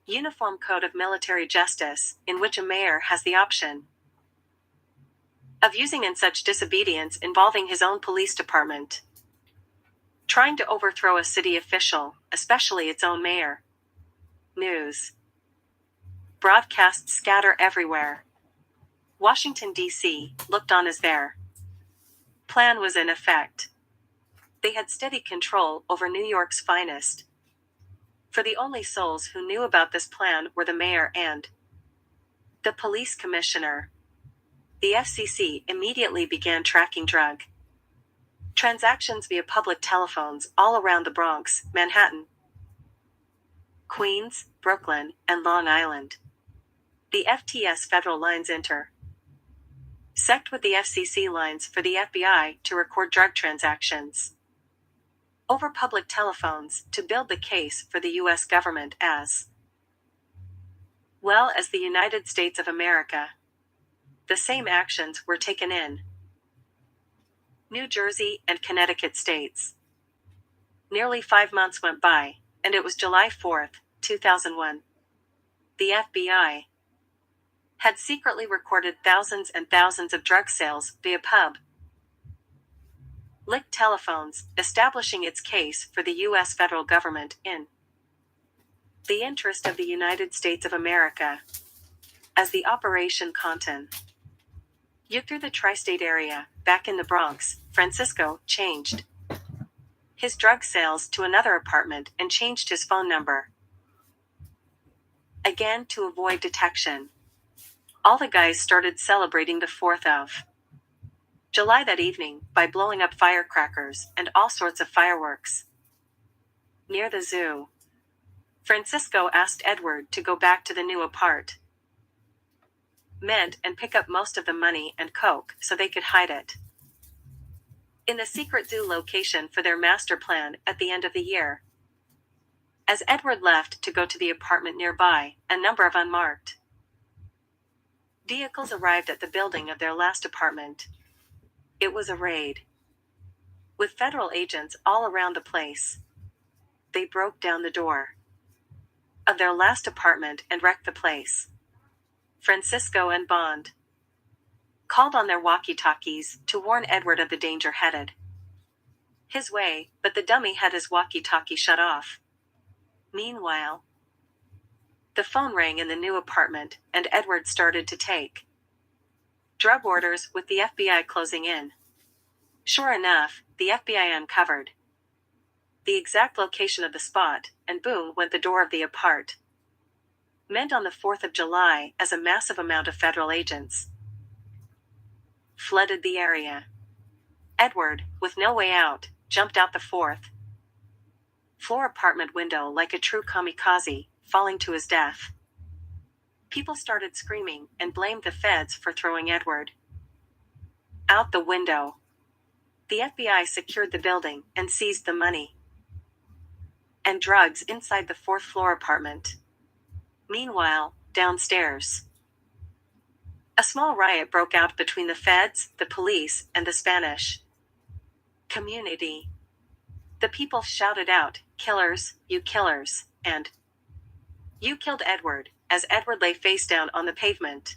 Uniform Code of Military Justice, in which a mayor has the option of using in such disobedience involving his own police department. Trying to overthrow a city official, especially its own mayor. News broadcasts scatter everywhere. Washington, D.C., looked on as their plan was in effect. They had steady control over New York's finest. For the only souls who knew about this plan were the mayor and the police commissioner. The FCC immediately began tracking drug transactions via public telephones all around the Bronx, Manhattan, Queens, Brooklyn, and Long Island. The FTS federal lines intersect with the FCC lines for the FBI to record drug transactions over public telephones to build the case for the U.S. government as well as the United States of America. The same actions were taken in New Jersey and Connecticut states. Nearly 5 months went by, and it was July 4, 2001. The FBI had secretly recorded thousands and thousands of drug sales via pub licked telephones, establishing its case for the U.S. federal government in the interest of the United States of America. As the Operation Contin through the tri-state area, back in the Bronx, Francisco changed his drug sales to another apartment and changed his phone number. Again, to avoid detection. All the guys started celebrating the 4th of July that evening by blowing up firecrackers and all sorts of fireworks. Near the zoo, Francisco asked Edward to go back to the new apartment and pick up most of the money and coke so they could hide it in the secret zoo location for their master plan at the end of the year. As Edward left to go to the apartment nearby, a number of unmarked vehicles arrived at the building of their last apartment. It was a raid, with federal agents all around the place. They broke down the door of their last apartment and wrecked the place. Francisco and Bond called on their walkie-talkies to warn Edward of the danger headed his way, but the dummy had his walkie-talkie shut off. Meanwhile, the phone rang in the new apartment, and Edward started to take drug orders with the FBI closing in. Sure enough, the FBI uncovered the exact location of the spot, and boom went the door of the apartment on the 4th of July as a massive amount of federal agents flooded the area. Edward, with no way out, jumped out the 4th floor apartment window like a true kamikaze, falling to his death. People started screaming and blamed the feds for throwing Edward out the window. The FBI secured the building and seized the money and drugs inside the 4th floor apartment. Meanwhile, downstairs, a small riot broke out between the feds, the police, and the Spanish community. The people shouted out, "Killers, you killers," and "You killed Edward," as Edward lay face down on the pavement.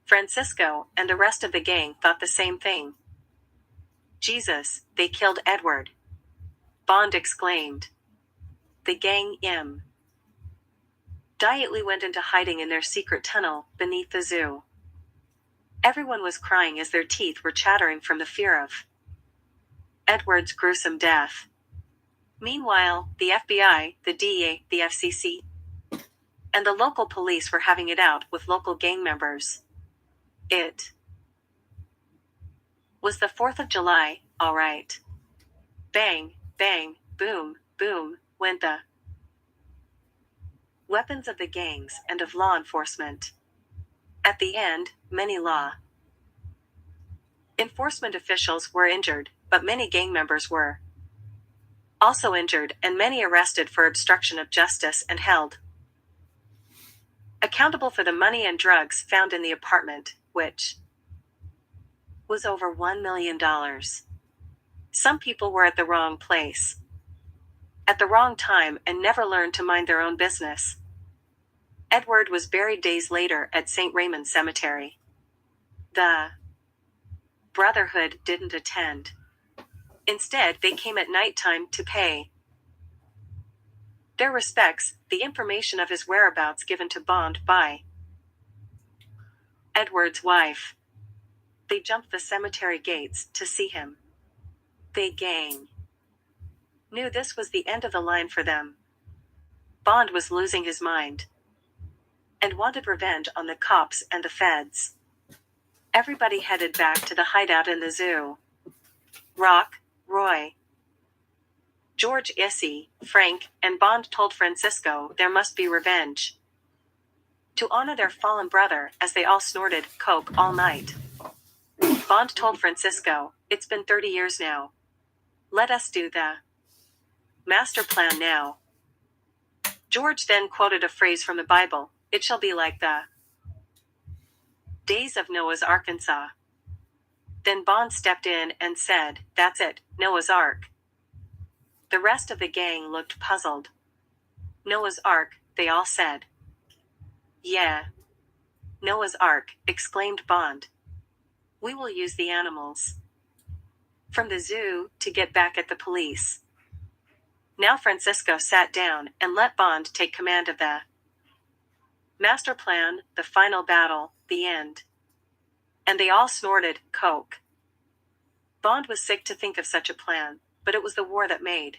Francisco and the rest of the gang thought the same thing. "Jesus, they killed Edward," Bond exclaimed. The gang immediately went into hiding in their secret tunnel beneath the zoo. Everyone was crying as their teeth were chattering from the fear of Edward's gruesome death. Meanwhile, the FBI, the DEA, the FCC, and the local police were having it out with local gang members. It was the 4th of July, all right. Bang, bang, boom, boom, went the weapons of the gangs and of law enforcement. At the end, many law enforcement officials were injured, but many gang members were also injured and many arrested for obstruction of justice and held accountable for the money and drugs found in the apartment, which was over $1 million. Some people were at the wrong place at the wrong time and never learned to mind their own business. Edward was buried days later at St. Raymond Cemetery. The Brotherhood didn't attend. Instead, they came at nighttime to pay their respects, the information of his whereabouts given to Bond by Edward's wife. They jumped the cemetery gates to see him. The gang knew this was the end of the line for them. Bond was losing his mind and wanted revenge on the cops and the feds. Everybody headed back to the hideout in the zoo. Rock, Roy, George, Issy, Frank, and Bond told Francisco there must be revenge to honor their fallen brother as they all snorted coke all night. Bond told Francisco, "It's been 30 years now. Let us do the master plan now." George then quoted a phrase from the Bible, "It shall be like the days of Noah's Arkansas." Then Bond stepped in and said, "That's it, Noah's Ark." The rest of the gang looked puzzled. Noah's Ark, they all said. Yeah. Noah's Ark, exclaimed Bond. We will use the animals from the zoo to get back at the police. Now Francisco sat down and let Bond take command of the master plan, the final battle, the end. And they all snorted coke. Bond was sick to think of such a plan, but it was the war that made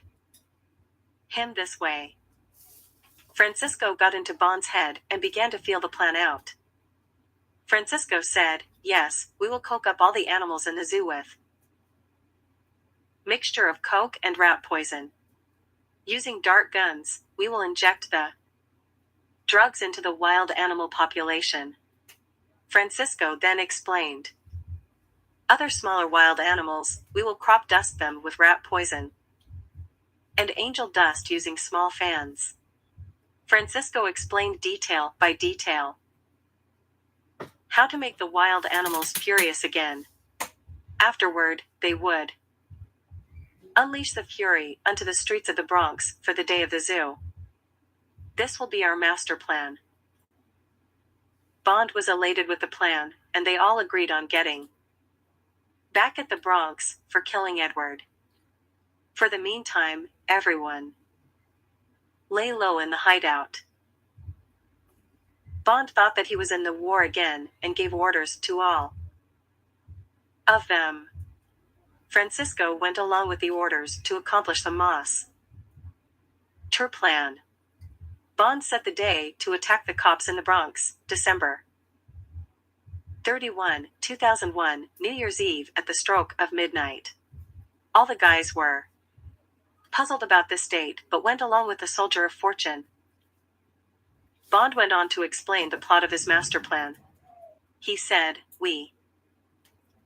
him this way. Francisco got into Bond's head and began to feel the plan out. Francisco said, yes, we will coke up all the animals in the zoo with mixture of coke and rat poison. Using dart guns, we will inject the drugs into the wild animal population. Francisco then explained. Other smaller wild animals, we will crop dust them with rat poison and angel dust using small fans. Francisco explained detail by detail how to make the wild animals furious again. Afterward, they would unleash the fury unto the streets of the Bronx for the day of the zoo. This will be our master plan. Bond was elated with the plan, and they all agreed on getting back at the Bronx for killing Edward. For the meantime, everyone lay low in the hideout. Bond thought that he was in the war again and gave orders to all of them. Francisco went along with the orders to accomplish the Moss Tur plan. Bond set the day to attack the cops in the Bronx, December 31, 2001, New Year's Eve at the stroke of midnight. All the guys were puzzled about this date but went along with the soldier of fortune. Bond went on to explain the plot of his master plan. He said, we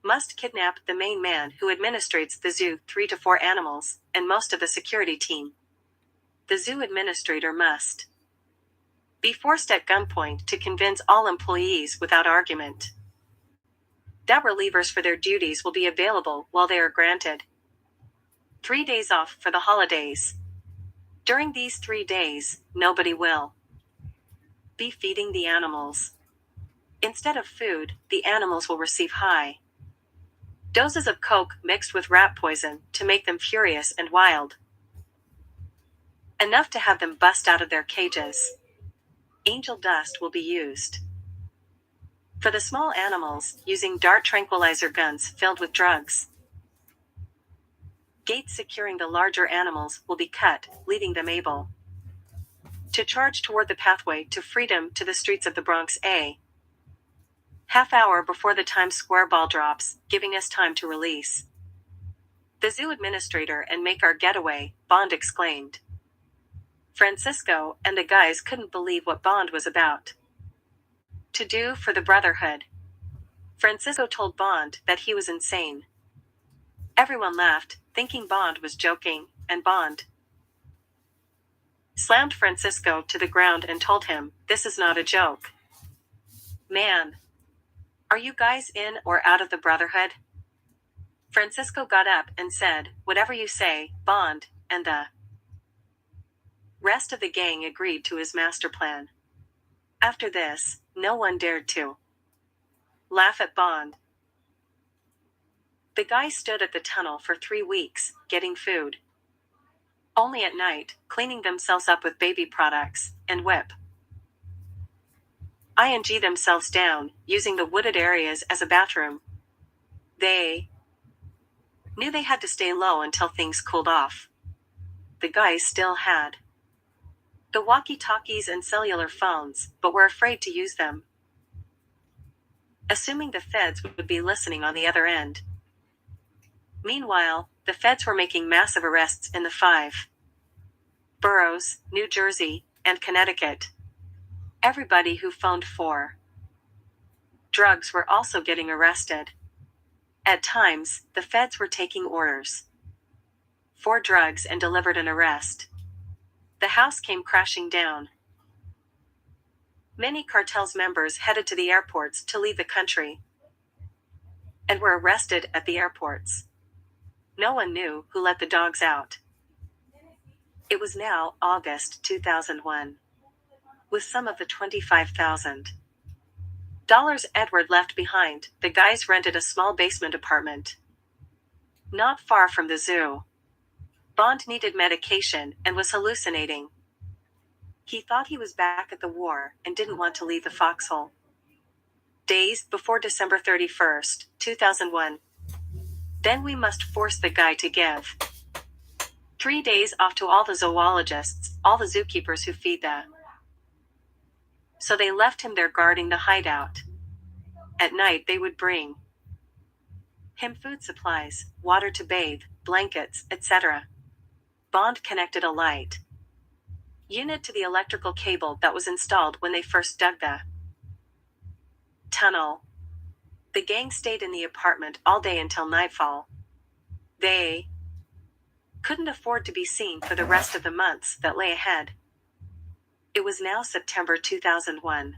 must kidnap the main man who administrates the zoo 3 to 4 animals, and most of the security team. The zoo administrator must be forced at gunpoint to convince all employees without argument that relievers for their duties will be available while they are granted 3 days off for the holidays. During these 3 days, nobody will be feeding the animals. Instead of food, the animals will receive high doses of coke mixed with rat poison to make them furious and wild. Enough to have them bust out of their cages. Angel dust will be used for the small animals, using dart tranquilizer guns filled with drugs. Gates securing the larger animals will be cut, leaving them able to charge toward the pathway to freedom to the streets of the Bronx a half hour before the Times Square ball drops, giving us time to release the zoo administrator and make our getaway, Bond exclaimed. Francisco and the guys couldn't believe what Bond was about to do for the Brotherhood. Francisco told Bond that he was insane. Everyone laughed, thinking Bond was joking, and Bond slammed Francisco to the ground and told him, this is not a joke. Man, are you guys in or out of the Brotherhood? Francisco got up and said, whatever you say, Bond, and the rest of the gang agreed to his master plan. After this, no one dared to laugh at Bond. The guys stood at the tunnel for 3 weeks, getting food only at night, cleaning themselves up with baby products, and N.Y.P.D themselves down, using the wooded areas as a bathroom. They knew they had to stay low until things cooled off. The guys still had the walkie-talkies and cellular phones, but were afraid to use them, assuming the feds would be listening on the other end. Meanwhile, the feds were making massive arrests in the 5 boroughs, New Jersey, and Connecticut. Everybody who phoned for drugs were also getting arrested. At times, the feds were taking orders for drugs and delivered an arrest. The house came crashing down. Many cartel's members headed to the airports to leave the country and were arrested at the airports. No one knew who let the dogs out. It was now August 2001. With some of the $25,000 Edward left behind, the guys rented a small basement apartment not far from the zoo. Bond needed medication and was hallucinating. He thought he was back at the war and didn't want to leave the foxhole. Days before December 31st, 2001. Then we must force the guy to give 3 days off to all the zoologists, all the zookeepers who feed the. So they left him there guarding the hideout. At night they would bring him food supplies, water to bathe, blankets, etc. Bond connected a light unit to the electrical cable that was installed when they first dug the tunnel. The gang stayed in the apartment all day until nightfall. They couldn't afford to be seen for the rest of the months that lay ahead. It was now September 2001.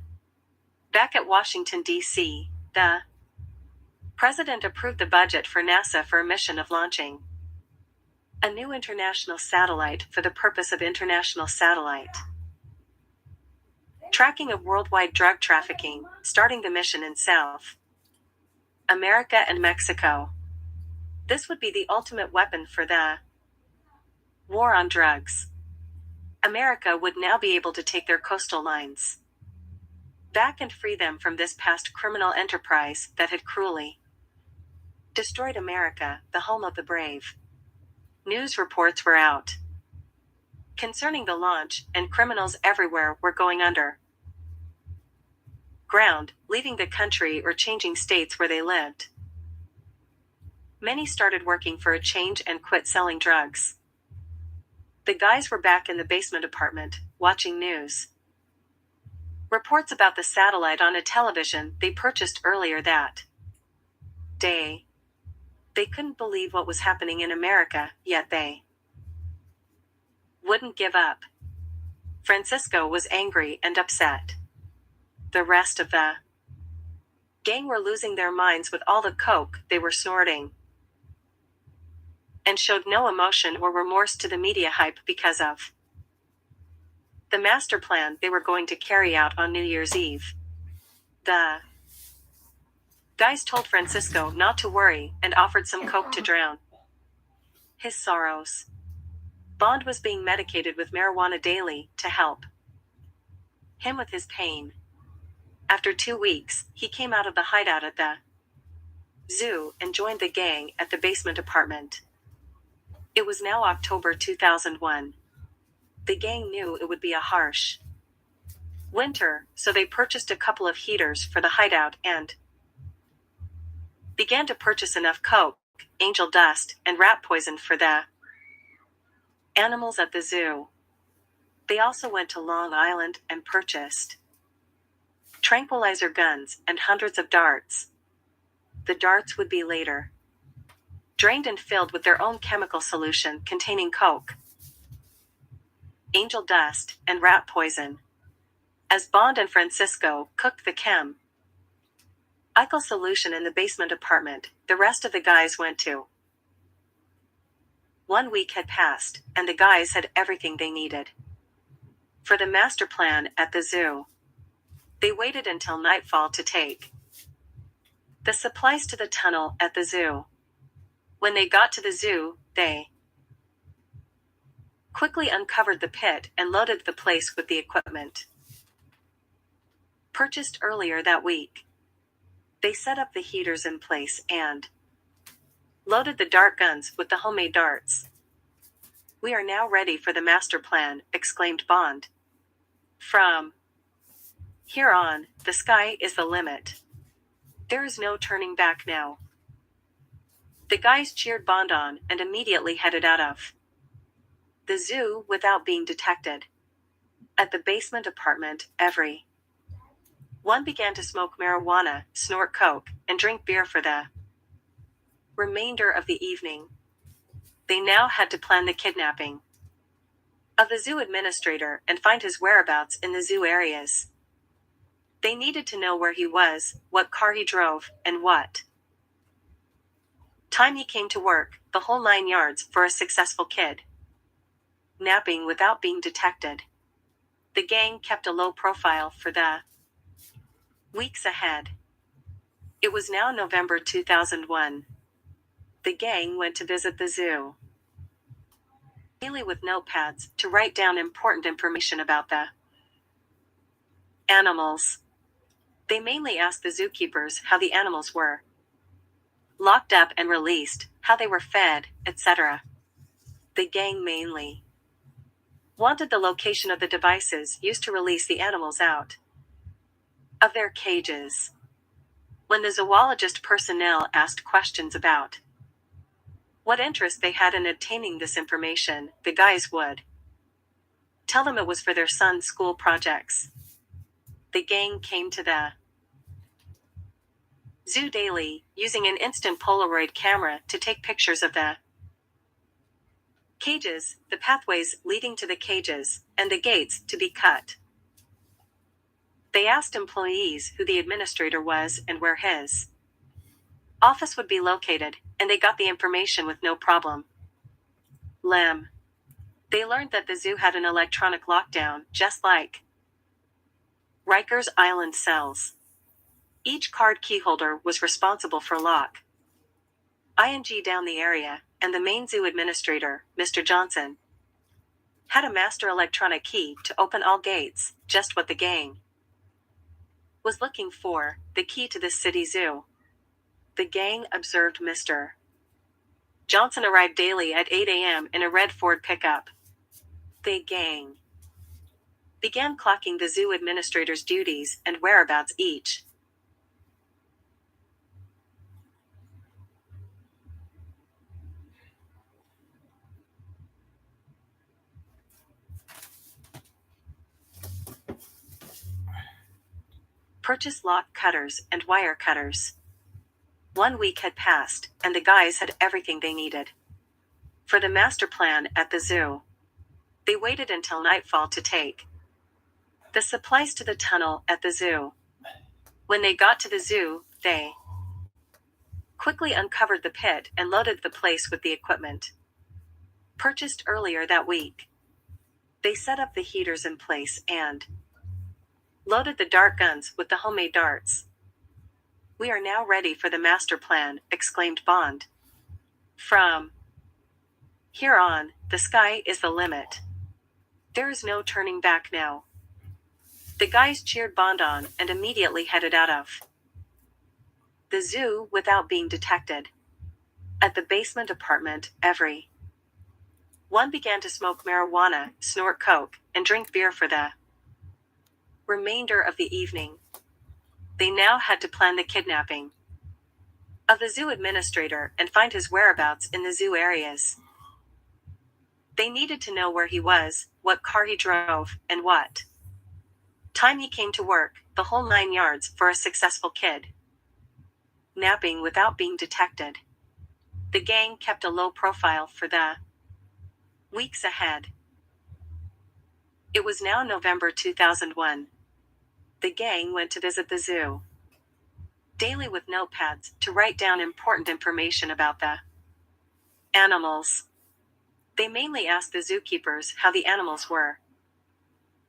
Back at Washington, D.C., the president approved the budget for NASA for a mission of launching a new international satellite for the purpose of international satellite tracking of worldwide drug trafficking, starting the mission in South America and Mexico. This would be the ultimate weapon for the war on drugs. America would now be able to take their coastal lines back and free them from this past criminal enterprise that had cruelly destroyed America, the home of the brave. News reports were out concerning the launch, and criminals everywhere were going under ground, leaving the country or changing states where they lived. Many started working for a change and quit selling drugs. The guys were back in the basement apartment, watching news reports about the satellite on a television they purchased earlier that day. They couldn't believe what was happening in America, yet they wouldn't give up. Francisco was angry and upset. The rest of the gang were losing their minds with all the coke they were snorting, and showed no emotion or remorse to the media hype because of the master plan they were going to carry out on New Year's Eve. The guys told Francisco not to worry and offered some coke to drown his sorrows. Bond was being medicated with marijuana daily to help him with his pain. After 2 weeks, he came out of the hideout at the zoo and joined the gang at the basement apartment. It was now October 2001. The gang knew it would be a harsh winter, so they purchased a couple of heaters for the hideout and began to purchase enough coke, angel dust, and rat poison for the animals at the zoo. They also went to Long Island and purchased tranquilizer guns and hundreds of darts. The darts would be later drained and filled with their own chemical solution containing coke, angel dust, and rat poison. As Bond and Francisco cooked the chemical solution in the basement apartment, the rest of the guys went to. 1 week had passed, and the guys had everything they needed for the master plan at the zoo. They waited until nightfall to take the supplies to the tunnel at the zoo. When they got to the zoo, they quickly uncovered the pit and loaded the place with the equipment purchased earlier that week. They set up the heaters in place and loaded the dart guns with the homemade darts. "We are now ready for the master plan," exclaimed Bond. "From here on, the sky is the limit. There is no turning back now." The guys cheered Bond on and immediately headed out of the zoo without being detected. At the basement apartment, everyone began to smoke marijuana, snort coke, and drink beer for the remainder of the evening. They now had to plan the kidnapping of the zoo administrator and find his whereabouts in the zoo areas. They needed to know where he was, what car he drove, and what time he came to work, the whole 9 yards for a successful kid napping without being detected. The gang kept a low profile for the weeks ahead. It was now November 2001. The gang went to visit the zoo, daily with notepads to write down important information about the animals. They mainly asked the zookeepers how the animals were locked up and released, how they were fed, etc. The gang mainly wanted the location of the devices used to release the animals out of their cages. When the zoologist personnel asked questions about what interest they had in obtaining this information, the guys would tell them it was for their son's school projects. The gang came to the zoo daily, using an instant Polaroid camera to take pictures of the cages, the pathways leading to the cages, and the gates to be cut. They asked employees who the administrator was and where his office would be located, and they got the information with no problem. Lem. They learned that the zoo had an electronic lockdown, just like Rikers Island cells. Each card keyholder was responsible for lock. ING down the area, and the main zoo administrator, Mr. Johnson, had a master electronic key to open all gates, just what the gang was looking for, the key to this city zoo. The gang observed Mr. Johnson arrived daily at 8 a.m. in a red Ford pickup. The gang began clocking the zoo administrator's duties and whereabouts each purchased lock cutters and wire cutters. 1 week had passed, and the guys had everything they needed for the master plan at the zoo. They waited until nightfall to take the supplies to the tunnel at the zoo. When they got to the zoo, they quickly uncovered the pit and loaded the place with the equipment purchased earlier that week. They set up the heaters in place and loaded the dart guns with the homemade darts. "We are now ready for the master plan," exclaimed Bond. "From here on, the sky is the limit. There is no turning back now." The guys cheered Bond on and immediately headed out of the zoo without being detected. At the basement apartment, every one began to smoke marijuana, snort coke, and drink beer for the remainder of the evening. They now had to plan the kidnapping of the zoo administrator and find his whereabouts in the zoo areas. They needed to know where he was, what car he drove, and what time he came to work, the whole 9 yards for a successful kid napping without being detected. The gang kept a low profile for the weeks ahead. It was now November 2001. The gang went to visit the zoo, daily with notepads to write down important information about the animals. They mainly asked the zookeepers how the animals were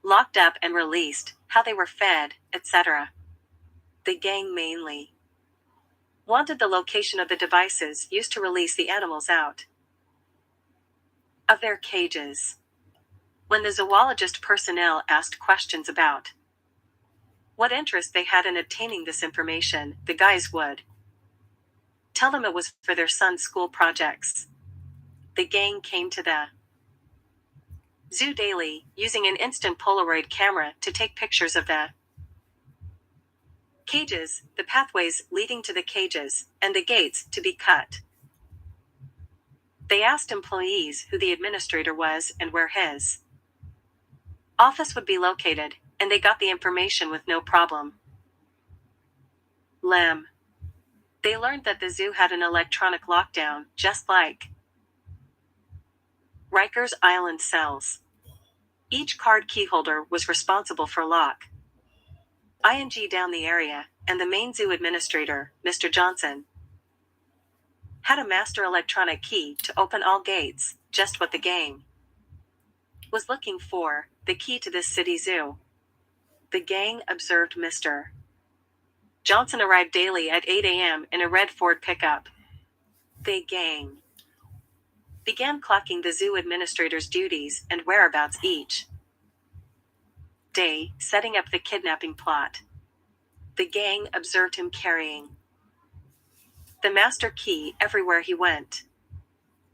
locked up and released, how they were fed, etc. The gang mainly wanted the location of the devices used to release the animals out of their cages. When the zoologist personnel asked questions about what interest they had in obtaining this information, the guys would tell them it was for their son's school projects. The gang came to the zoo daily, using an instant Polaroid camera to take pictures of the cages, the pathways leading to the cages, and the gates to be cut. They asked employees who the administrator was and where his office would be located, and they got the information with no problem. Lem. They learned that the zoo had an electronic lockdown, just like Rikers Island cells. Each card keyholder was responsible for lock. ING down the area, and the main zoo administrator, Mr. Johnson, had a master electronic key to open all gates, just what the gang was looking for the key to this city zoo. The gang observed Mr. Johnson arrived daily at 8 a.m. in a red Ford pickup. The gang began clocking the zoo administrator's duties and whereabouts each day, setting up the kidnapping plot. The gang observed him carrying the master key everywhere he went.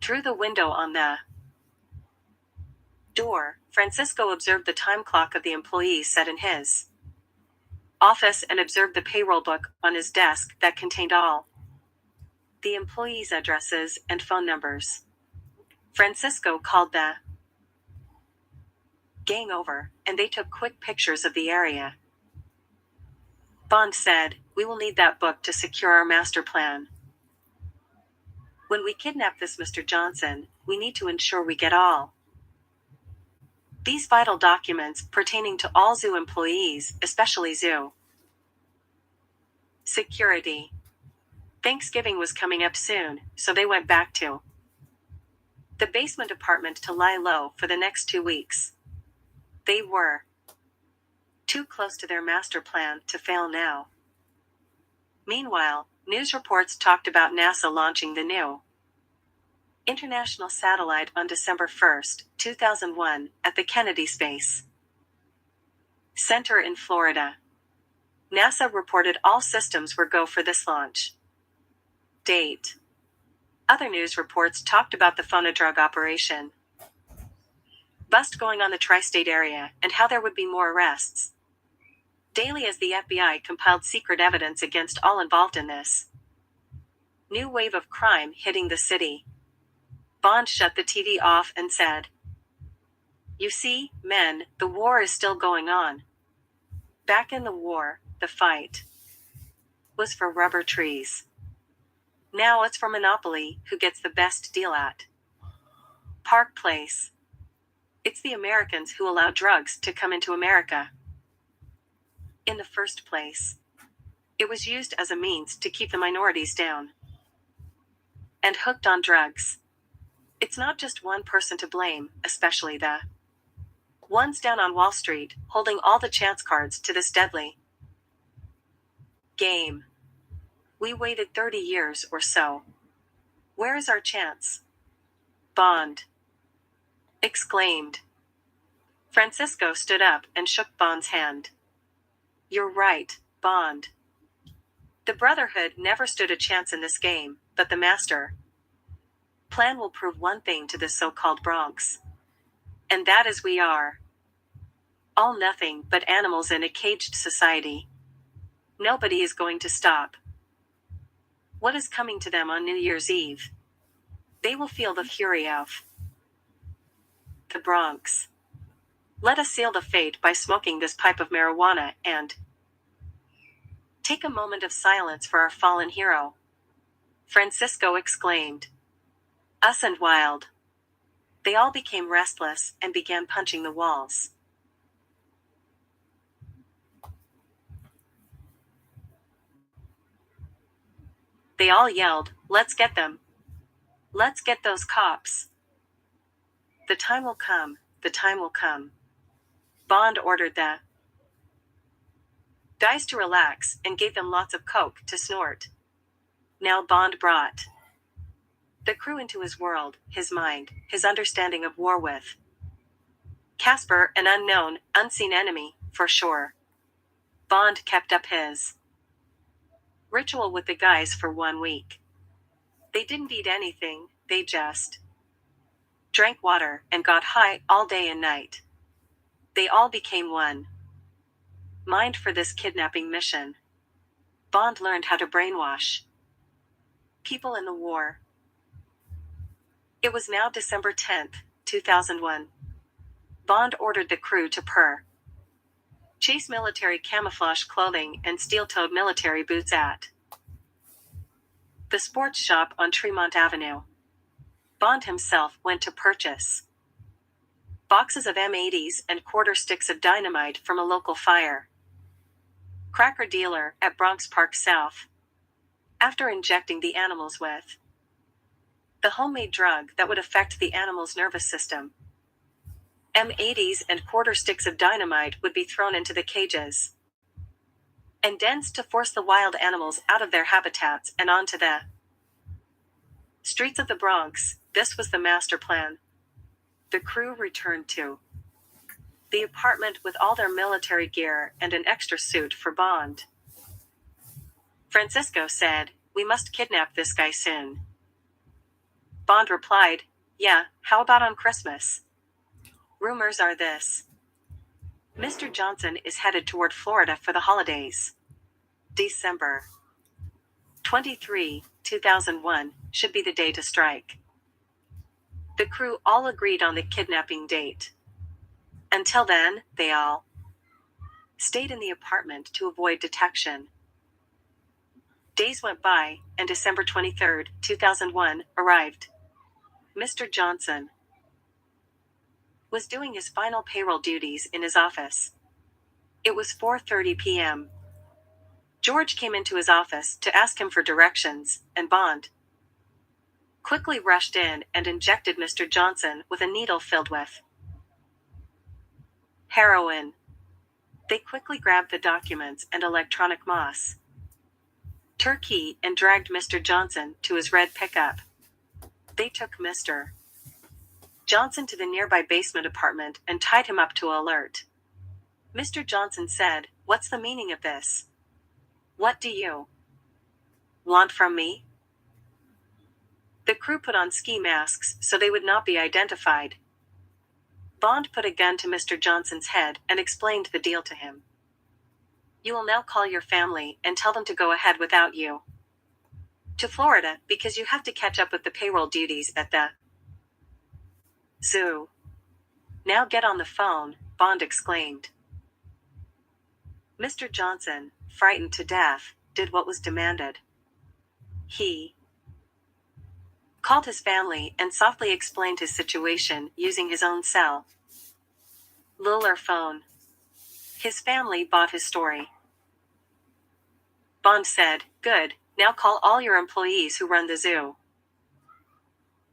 Through the window on the door, Francisco observed the time clock of the employees set in his office and observed the payroll book on his desk that contained all the employees' addresses and phone numbers. Francisco called the gang over, and they took quick pictures of the area. Bond said, "We will need that book to secure our master plan. When we kidnap this Mr. Johnson, we need to ensure we get all these vital documents pertaining to all zoo employees, especially zoo security." Thanksgiving was coming up soon, so they went back to the basement apartment to lie low for the next 2 weeks. They were too close to their master plan to fail now. Meanwhile, news reports talked about NASA launching the new international satellite on December 1, 2001, at the Kennedy Space Center in Florida. NASA reported all systems were go for this launch date. Other news reports talked about the phonodrug operation bust going on the tri-state area and how there would be more arrests daily as the FBI compiled secret evidence against all involved in this new wave of crime hitting the city. Bond shut the TV off and said, "You see, men, the war is still going on. Back in the war, the fight was for rubber trees. Now it's for monopoly, who gets the best deal at Park Place. It's the Americans who allow drugs to come into America. In the first place, it was used as a means to keep the minorities down and hooked on drugs. It's not just one person to blame, especially the ones down on Wall Street, holding all the chance cards to this deadly game. We waited 30 years or so. Where is our chance?" Bond exclaimed. Francisco stood up and shook Bond's hand. "You're right, Bond. The Brotherhood never stood a chance in this game, but the master plan will prove one thing to this so-called Bronx. And that is we are all nothing but animals in a caged society. Nobody is going to stop what is coming to them on New Year's Eve. They will feel the fury of the Bronx. Let us seal the fate by smoking this pipe of marijuana and take a moment of silence for our fallen hero," Francisco exclaimed. Us and wild. They all became restless and began punching the walls. They all yelled, "Let's get them! Let's get those cops! The time will come, the time will come." Bond ordered the guys to relax and gave them lots of coke to snort. Now Bond brought the crew into his world, his mind, his understanding of war with Casper, an unknown, unseen enemy, for sure. Bond kept up his ritual with the guys for 1 week. They didn't eat anything, they just drank water and got high all day and night. They all became one mind for this kidnapping mission. Bond learned how to brainwash people in the war. It was now December 10th, 2001. Bond ordered the crew to chase military camouflage clothing and steel-toed military boots at the sports shop on Tremont Avenue. Bond himself went to purchase boxes of M80s and quarter sticks of dynamite from a local fire cracker dealer at Bronx Park South. After injecting the animals with the homemade drug that would affect the animal's nervous system M80s and quarter sticks of dynamite would be thrown into the cages and dens to force the wild animals out of their habitats and onto the streets of the Bronx. This was the master plan. The crew returned to the apartment with all their military gear and an extra suit for Bond. Francisco said, "We must kidnap this guy soon." Bond replied, "Yeah, how about on Christmas? Rumors are this: Mr. Johnson is headed toward Florida for the holidays. December 23, 2001, should be the day to strike." The crew all agreed on the kidnapping date. Until then, they all stayed in the apartment to avoid detection. Days went by, and December 23, 2001, arrived. Mr. Johnson was doing his final payroll duties in his office. It was 4:30 p.m. George came into his office to ask him for directions, and Bond quickly rushed in and injected Mr. Johnson with a needle filled with heroin. They quickly grabbed the documents and electronic moss turkey and dragged Mr. Johnson to his red pickup. They took Mr. Johnson to the nearby basement apartment and tied him up to alert. Mr. Johnson said, "What's the meaning of this? What do you want from me?" The crew put on ski masks so they would not be identified. Bond put a gun to Mr. Johnson's head and explained the deal to him. "You will now call your family and tell them to go ahead without you to Florida because you have to catch up with the payroll duties at the zoo." "Now get on the phone," Bond exclaimed. Mr. Johnson, frightened to death, did what was demanded. He called his family and softly explained his situation using his own cell lular phone. His family bought his story. Bond said, "Good, now call all your employees who run the zoo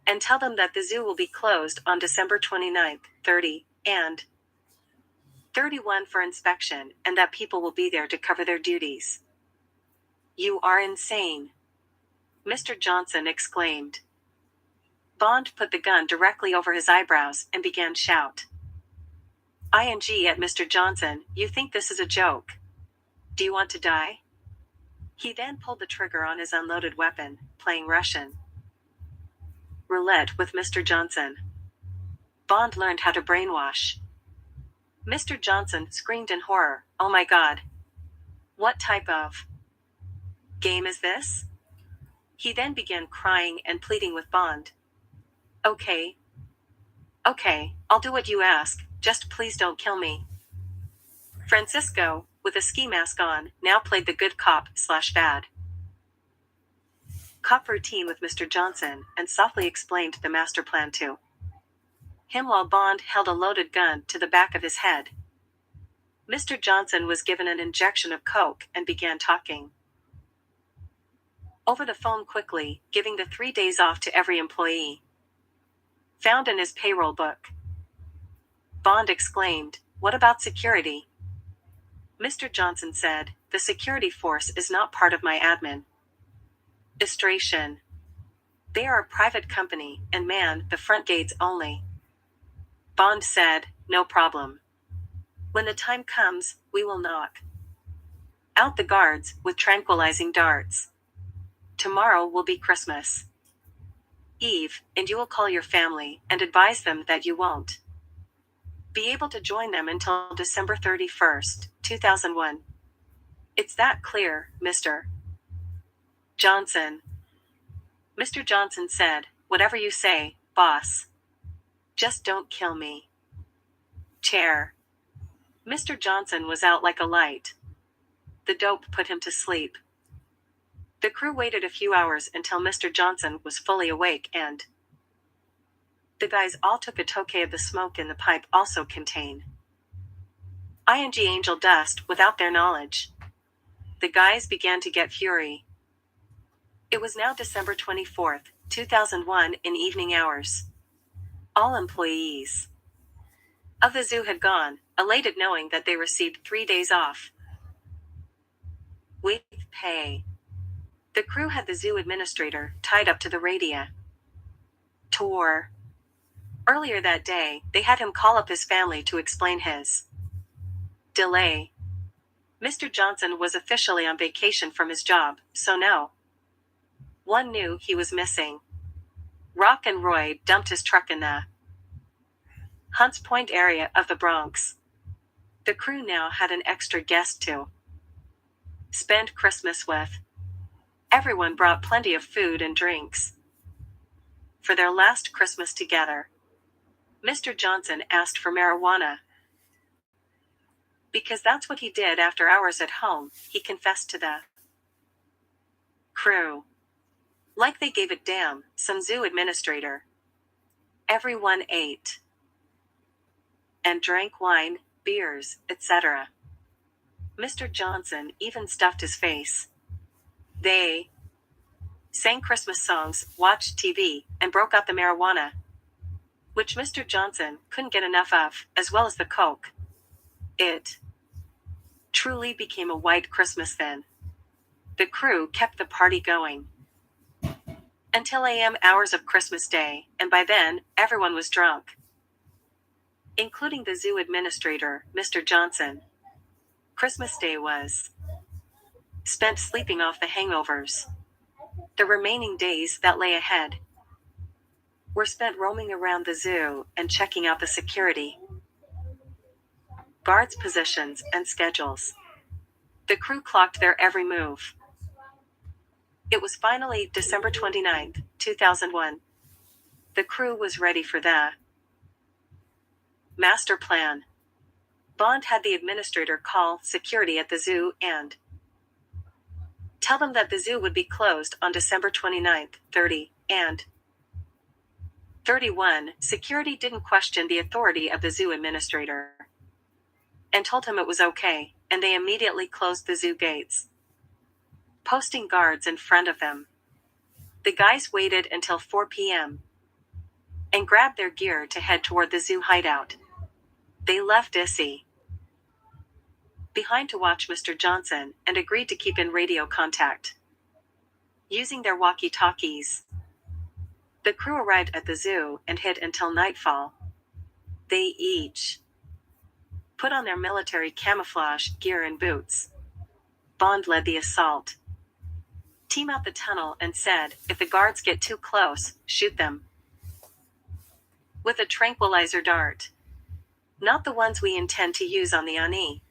and tell them that the zoo will be closed on December 29th, 30, and 31 for inspection, and that people will be there to cover their duties." "You are insane," Mr. Johnson exclaimed. Bond put the gun directly over his eyebrows and began shout. "Ing at Mr. Johnson, you think this is a joke? Do you want to die?" He then pulled the trigger on his unloaded weapon, playing Russian roulette with Mr. Johnson. Bond learned how to brainwash. Mr. Johnson screamed in horror, "Oh my God! What type of game is this?" He then began crying and pleading with Bond. Okay, I'll do what you ask, just please don't kill me." Francisco, with a ski mask on, now played the good cop/bad cop routine with Mr. Johnson and softly explained the master plan to him while Bond held a loaded gun to the back of his head. Mr. Johnson was given an injection of coke and began talking over the phone quickly, giving the 3 days off to every employee found in his payroll book. Bond exclaimed, "What about security?" Mr. Johnson said, "The security force is not part of my administration. They are a private company and man the front gates only." Bond said, "No problem. When the time comes, we will knock out the guards with tranquilizing darts. Tomorrow will be Christmas Eve, and you will call your family and advise them that you won't be able to join them until December 31st, 2001. It's that clear, Mr. Johnson." Mr. Johnson said, "Whatever you say, boss. Just don't kill me." Chair. Mr. Johnson was out like a light. The dope put him to sleep. The crew waited a few hours until Mr. Johnson was fully awake and the guys all took a toke of the smoke in the pipe also contain ing angel dust without their knowledge. The guys began to get fury. It was now December 24th, 2001 in evening hours. All employees of the zoo had gone, elated knowing that they received 3 days off with pay. The crew had the zoo administrator tied up to the radio tour. Earlier that day, they had him call up his family to explain his delay. Mr. Johnson was officially on vacation from his job, so no one knew he was missing. Rock and Roy dumped his truck in the Hunts Point area of the Bronx. The crew now had an extra guest to spend Christmas with. Everyone brought plenty of food and drinks. For their last Christmas together, Mr. Johnson asked for marijuana. Because that's what he did after hours at home, he confessed to the crew. Like they gave a damn, some zoo administrator. Everyone ate and drank wine, beers, etc. Mr. Johnson even stuffed his face. They sang Christmas songs, watched TV, and broke out the marijuana, which Mr. Johnson couldn't get enough of, as well as the coke. It truly became a white Christmas then. The crew kept the party going until a.m. hours of Christmas Day, and by then, everyone was drunk, including the zoo administrator, Mr. Johnson. Christmas Day was spent sleeping off the hangovers. The remaining days that lay ahead were spent roaming around the zoo and checking out the security guards' positions and schedules. The crew clocked their every move. It was finally December 29th, 2001. The crew was ready for the master plan. Bond had the administrator call security at the zoo and tell them that the zoo would be closed on December 29th, 30, and 31. Security didn't question the authority of the zoo administrator and told him it was okay, and they immediately closed the zoo gates, posting guards in front of them. The guys waited until 4 p.m. and grabbed their gear to head toward the zoo hideout. They left Issy behind to watch Mr. Johnson and agreed to keep in radio contact using their walkie-talkies. The crew arrived at the zoo and hid until nightfall. They each put on their military camouflage gear and boots. Bond led the assault team out the tunnel and said, if the guards get too close, shoot them with a tranquilizer dart. Not the ones we intend to use on the N.Y.P.D.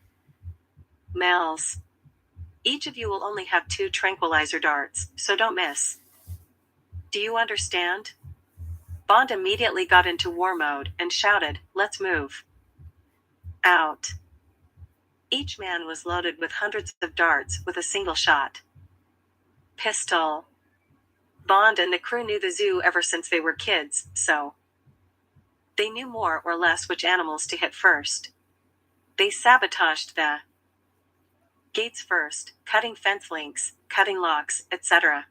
Males. Each of you will only have 2 tranquilizer darts, so don't miss. Do you understand? Bond immediately got into war mode and shouted, let's move out. Each man was loaded with hundreds of darts with a single shot pistol. Bond and the crew knew the zoo ever since they were kids, so they knew more or less which animals to hit first. They sabotaged the gates first, cutting fence links, cutting locks, etc.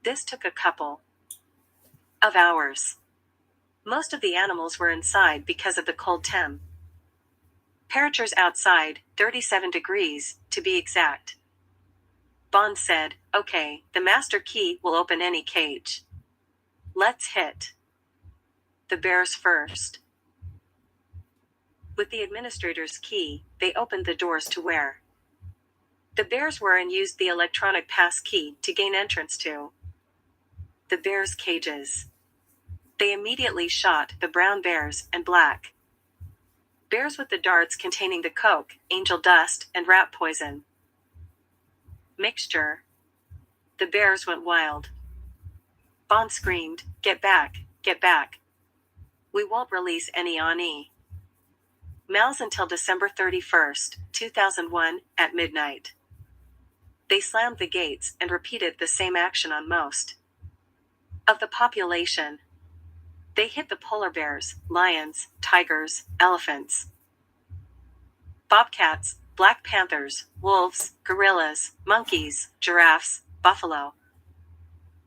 This took a couple of hours. Most of the animals were inside because of the cold temperatures outside, 37 degrees, to be exact. Bond said, okay, the master key will open any cage. Let's hit the bears first. With the administrator's key, they opened the doors to where the bears were and used the electronic pass key to gain entrance to the bears' cages. They immediately shot the brown bears and black bears with the darts containing the coke, angel dust, and rat poison mixture. The bears went wild. Bond screamed, get back, get back. We won't release any N.Y.P.D. males until December 31st, 2001, at midnight. They slammed the gates and repeated the same action on most of the population. They hit the polar bears, lions, tigers, elephants, bobcats, black panthers, wolves, gorillas, monkeys, giraffes, buffalo,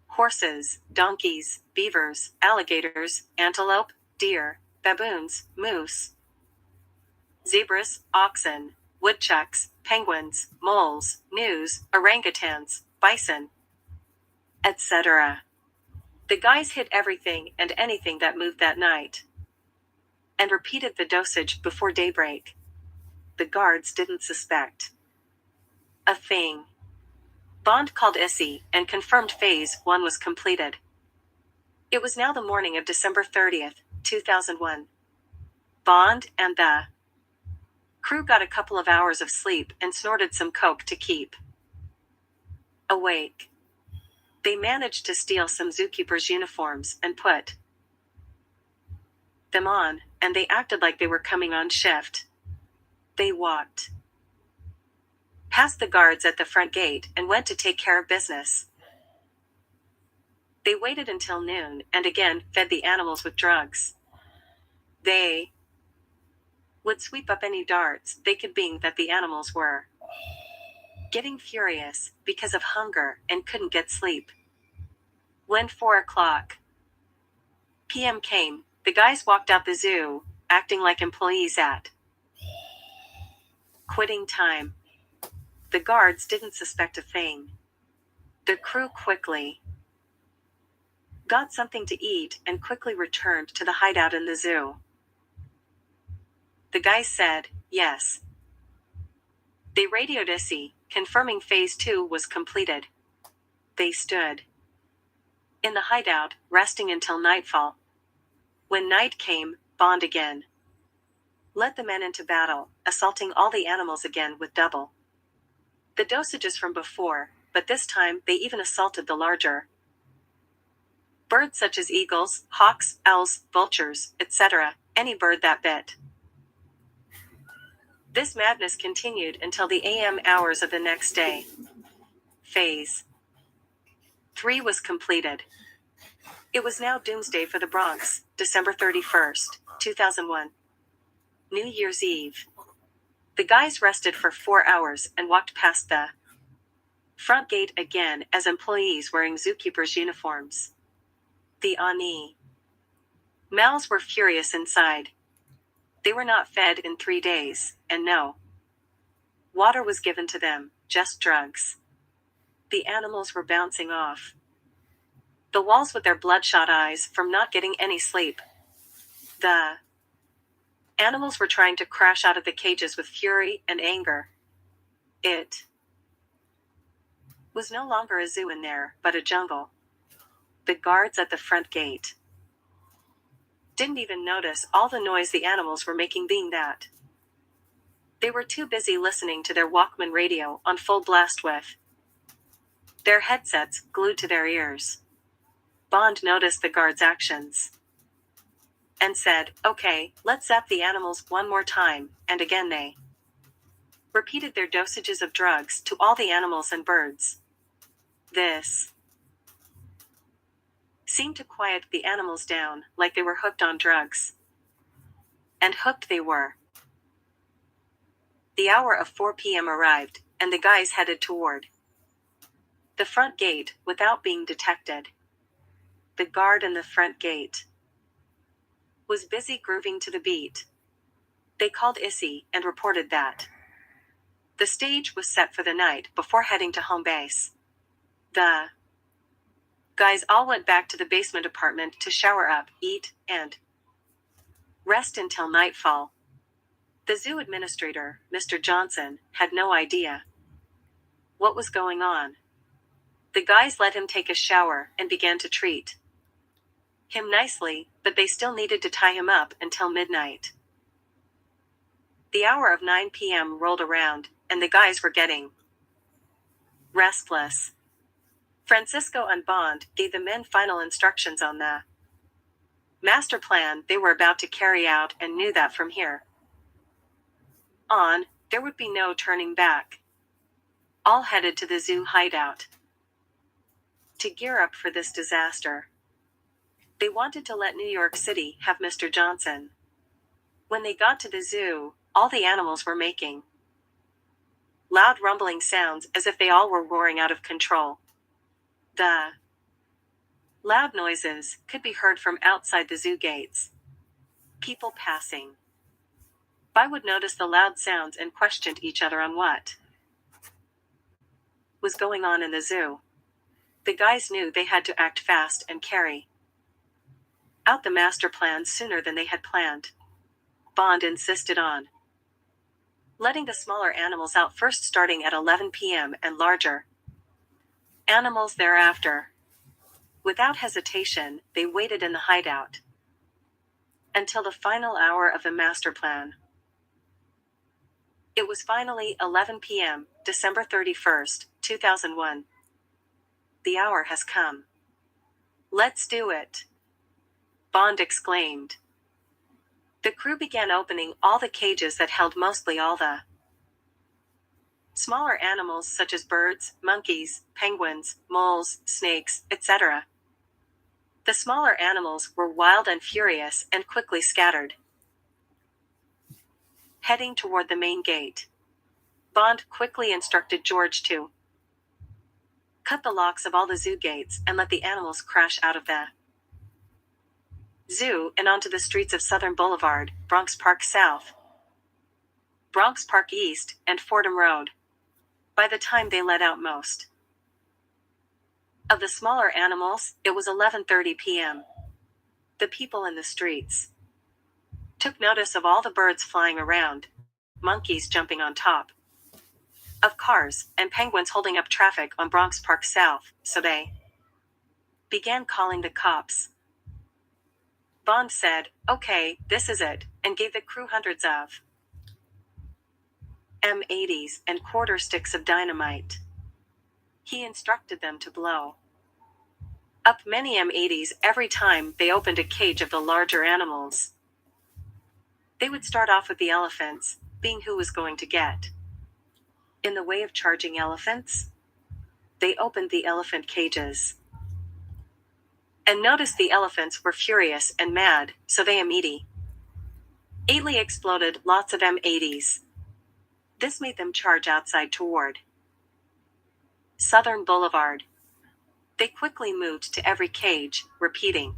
horses, donkeys, beavers, alligators, antelope, deer, baboons, moose, zebras, oxen, woodchucks, penguins, moles, gnus, orangutans, bison, etc. The guys hit everything and anything that moved that night, and repeated the dosage before daybreak. The guards didn't suspect a thing. Bond called Issy and confirmed Phase 1 was completed. It was now the morning of December 30th, 2001. Bond and the crew got a couple of hours of sleep and snorted some coke to keep awake. They managed to steal some zookeepers' uniforms and put them on, and they acted like they were coming on shift. They walked past the guards at the front gate and went to take care of business. They waited until noon and again fed the animals with drugs. They would sweep up any darts they could bing that the animals were getting furious because of hunger and couldn't get sleep. When 4 p.m. came, the guys walked out the zoo, acting like employees at quitting time. The guards didn't suspect a thing. The crew quickly got something to eat and quickly returned to the hideout in the zoo. The guys said, yes. They radioed Issy, confirming Phase 2 was completed. They stood in the hideout, resting until nightfall. When night came, Bond again led the men into battle, assaulting all the animals again with double the dosages from before, but this time they even assaulted the larger birds such as eagles, hawks, owls, vultures, etc., any bird that bit. This madness continued until the AM hours of the next day. Phase 3 was completed. It was now doomsday for the Bronx, December 31st, 2001. New Year's Eve. The guys rested for 4 hours and walked past the front gate again as employees wearing zookeepers' uniforms. The N.Y.P.Mals were furious inside. They were not fed in 3 days, and no water was given to them, just drugs. The animals were bouncing off the walls with their bloodshot eyes from not getting any sleep. The animals were trying to crash out of the cages with fury and anger. It was no longer a zoo in there, but a jungle. The guards at the front gate didn't even notice all the noise the animals were making, being that they were too busy listening to their Walkman radio on full blast with their headsets glued to their ears. Bond noticed the guards' actions and said, okay, let's zap the animals one more time, and again they repeated their dosages of drugs to all the animals and birds. This seemed to quiet the animals down, like they were hooked on drugs. And hooked they were. The hour of 4 p.m. arrived, and the guys headed toward the front gate without being detected. The guard in the front gate was busy grooving to the beat. They called Issy and reported that the stage was set for the night before heading to home base. The guys all went back to the basement apartment to shower up, eat, and rest until nightfall. The zoo administrator, Mr. Johnson, had no idea what was going on. The guys let him take a shower and began to treat him nicely, but they still needed to tie him up until midnight. The hour of 9 p.m. rolled around, and the guys were getting restless. Francisco and Bond gave the men final instructions on the master plan they were about to carry out and knew that from here on, there would be no turning back. All headed to the zoo hideout to gear up for this disaster. They wanted to let New York City have Mr. Johnson. When they got to the zoo, all the animals were making loud rumbling sounds as if they all were roaring out of control. The loud noises could be heard from outside the zoo gates. People passing F.B.I would notice the loud sounds and questioned each other on what was going on in the zoo. The guys knew they had to act fast and carry out the master plan sooner than they had planned. Bond insisted on letting the smaller animals out first, starting at 11 p.m. and larger animals thereafter. Without hesitation, they waited in the hideout until the final hour of the master plan. It was finally 11 p.m., December 31st, 2001. The hour has come. Let's do it, Bond exclaimed. The crew began opening all the cages that held mostly all the smaller animals such as birds, monkeys, penguins, moles, snakes, etc. The smaller animals were wild and furious and quickly scattered, heading toward the main gate. Bond quickly instructed George to cut the locks of all the zoo gates and let the animals crash out of the zoo and onto the streets of Southern Boulevard, Bronx Park South, Bronx Park East, and Fordham Road. By the time they let out most of the smaller animals, it was 11:30 p.m. The people in the streets took notice of all the birds flying around, monkeys jumping on top of cars, and penguins holding up traffic on Bronx Park South, so they began calling the cops. Bond said, "Okay, this is it," and gave the crew hundreds of M80s and quarter sticks of dynamite. He instructed them to blow up many M80s every time they opened a cage of the larger animals. They would start off with the elephants, being who was going to get in the way of charging elephants. They opened the elephant cages and noticed the elephants were furious and mad, so they immediately exploded lots of M80s. This made them charge outside toward Southern Boulevard. They quickly moved to every cage, repeating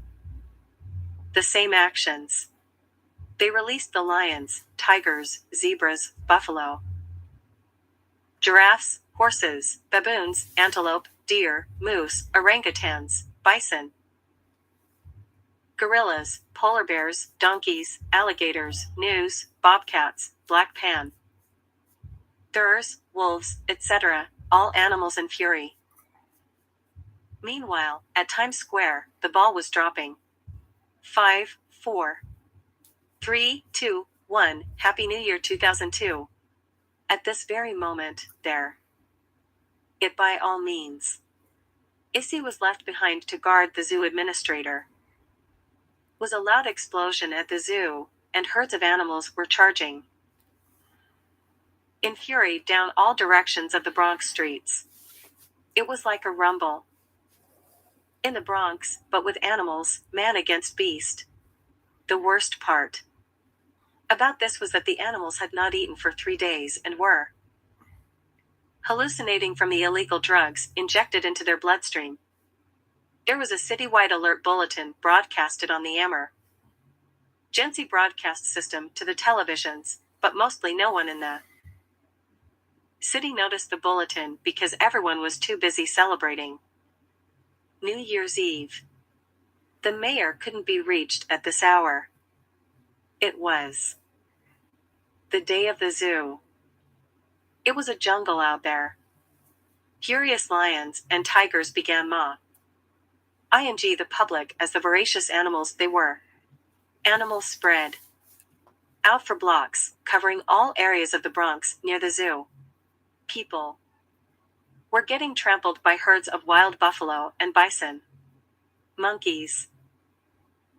the same actions. They released the lions, tigers, zebras, buffalo, giraffes, horses, baboons, antelope, deer, moose, orangutans, bison, gorillas, polar bears, donkeys, alligators, gnus, bobcats, black panthers, wolves, etc., all animals in fury. Meanwhile, at Times Square, the ball was dropping. 5, 4, 3, 2, 1, Happy New Year 2002. At this very moment, there. It by all means. Issy was left behind to guard the zoo administrator. Was a loud explosion at the zoo, and herds of animals were charging in fury down all directions of the Bronx streets. It was like a rumble in the Bronx, but with animals, man against beast. The worst part about this was that the animals had not eaten for 3 days and were hallucinating from the illegal drugs injected into their bloodstream. There was a citywide alert bulletin broadcasted on the emergency broadcast system to the televisions, but mostly no one in the city noticed the bulletin because everyone was too busy celebrating New Year's Eve. The mayor couldn't be reached at this hour. It was the day of the zoo. It was a jungle out there. Furious lions and tigers began ing the public as the voracious animals they were. Animals spread out for blocks, covering all areas of the Bronx near the zoo. People were getting trampled by herds of wild buffalo and bison. Monkeys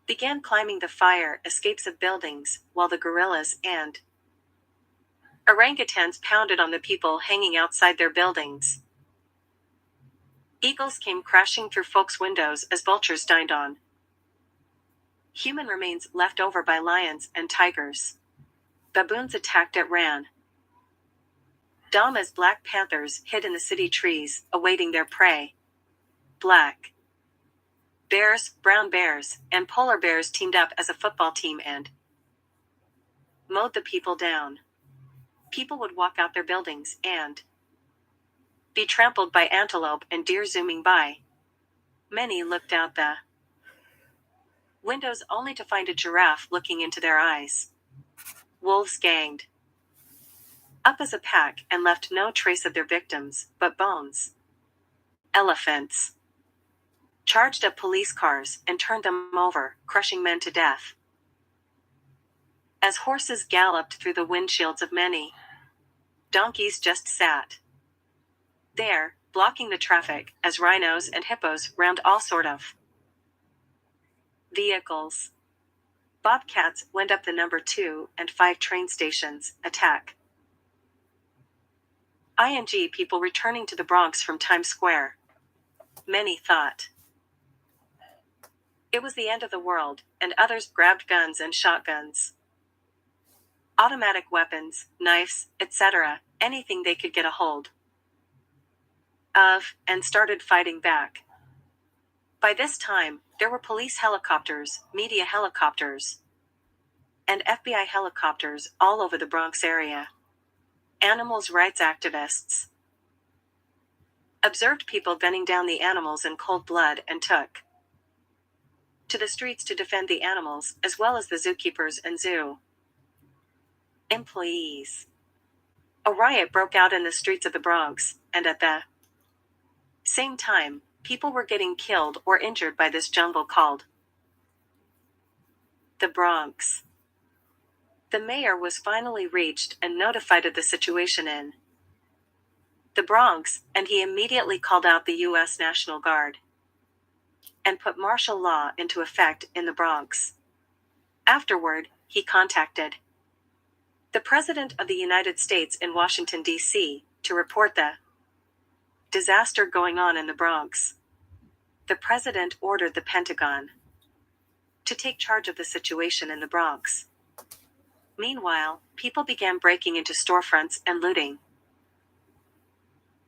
began climbing the fire escapes of buildings, while the gorillas and orangutans pounded on the people hanging outside their buildings. Eagles came crashing through folks' windows as vultures dined on human remains left over by lions and tigers. Baboons attacked at random as black panthers hid in the city trees, awaiting their prey. Black bears, brown bears, and polar bears teamed up as a football team and mowed the people down. People would walk out their buildings and be trampled by antelope and deer zooming by. Many looked out the windows only to find a giraffe looking into their eyes. Wolves ganged up as a pack and left no trace of their victims, but bones. Elephants charged at police cars and turned them over, crushing men to death. As horses galloped through the windshields of many, donkeys just sat there, blocking the traffic, as rhinos and hippos rammed all sort of vehicles. Bobcats went up the number 2 and 5 train stations, attack ING people returning to the Bronx from Times Square. Many thought it was the end of the world, and others grabbed guns and shotguns, automatic weapons, knives, etc., anything they could get a hold of, and started fighting back. By this time, there were police helicopters, media helicopters, and FBI helicopters all over the Bronx area. Animals' rights activists observed people gunning down the animals in cold blood and took to the streets to defend the animals, as well as the zookeepers and zoo employees. A riot broke out in the streets of the Bronx, and at the same time, people were getting killed or injured by this jungle called the Bronx. The mayor was finally reached and notified of the situation in the Bronx, and he immediately called out the U.S. National Guard and put martial law into effect in the Bronx. Afterward, he contacted the President of the United States in Washington, D.C., to report the disaster going on in the Bronx. The President ordered the Pentagon to take charge of the situation in the Bronx. Meanwhile, people began breaking into storefronts and looting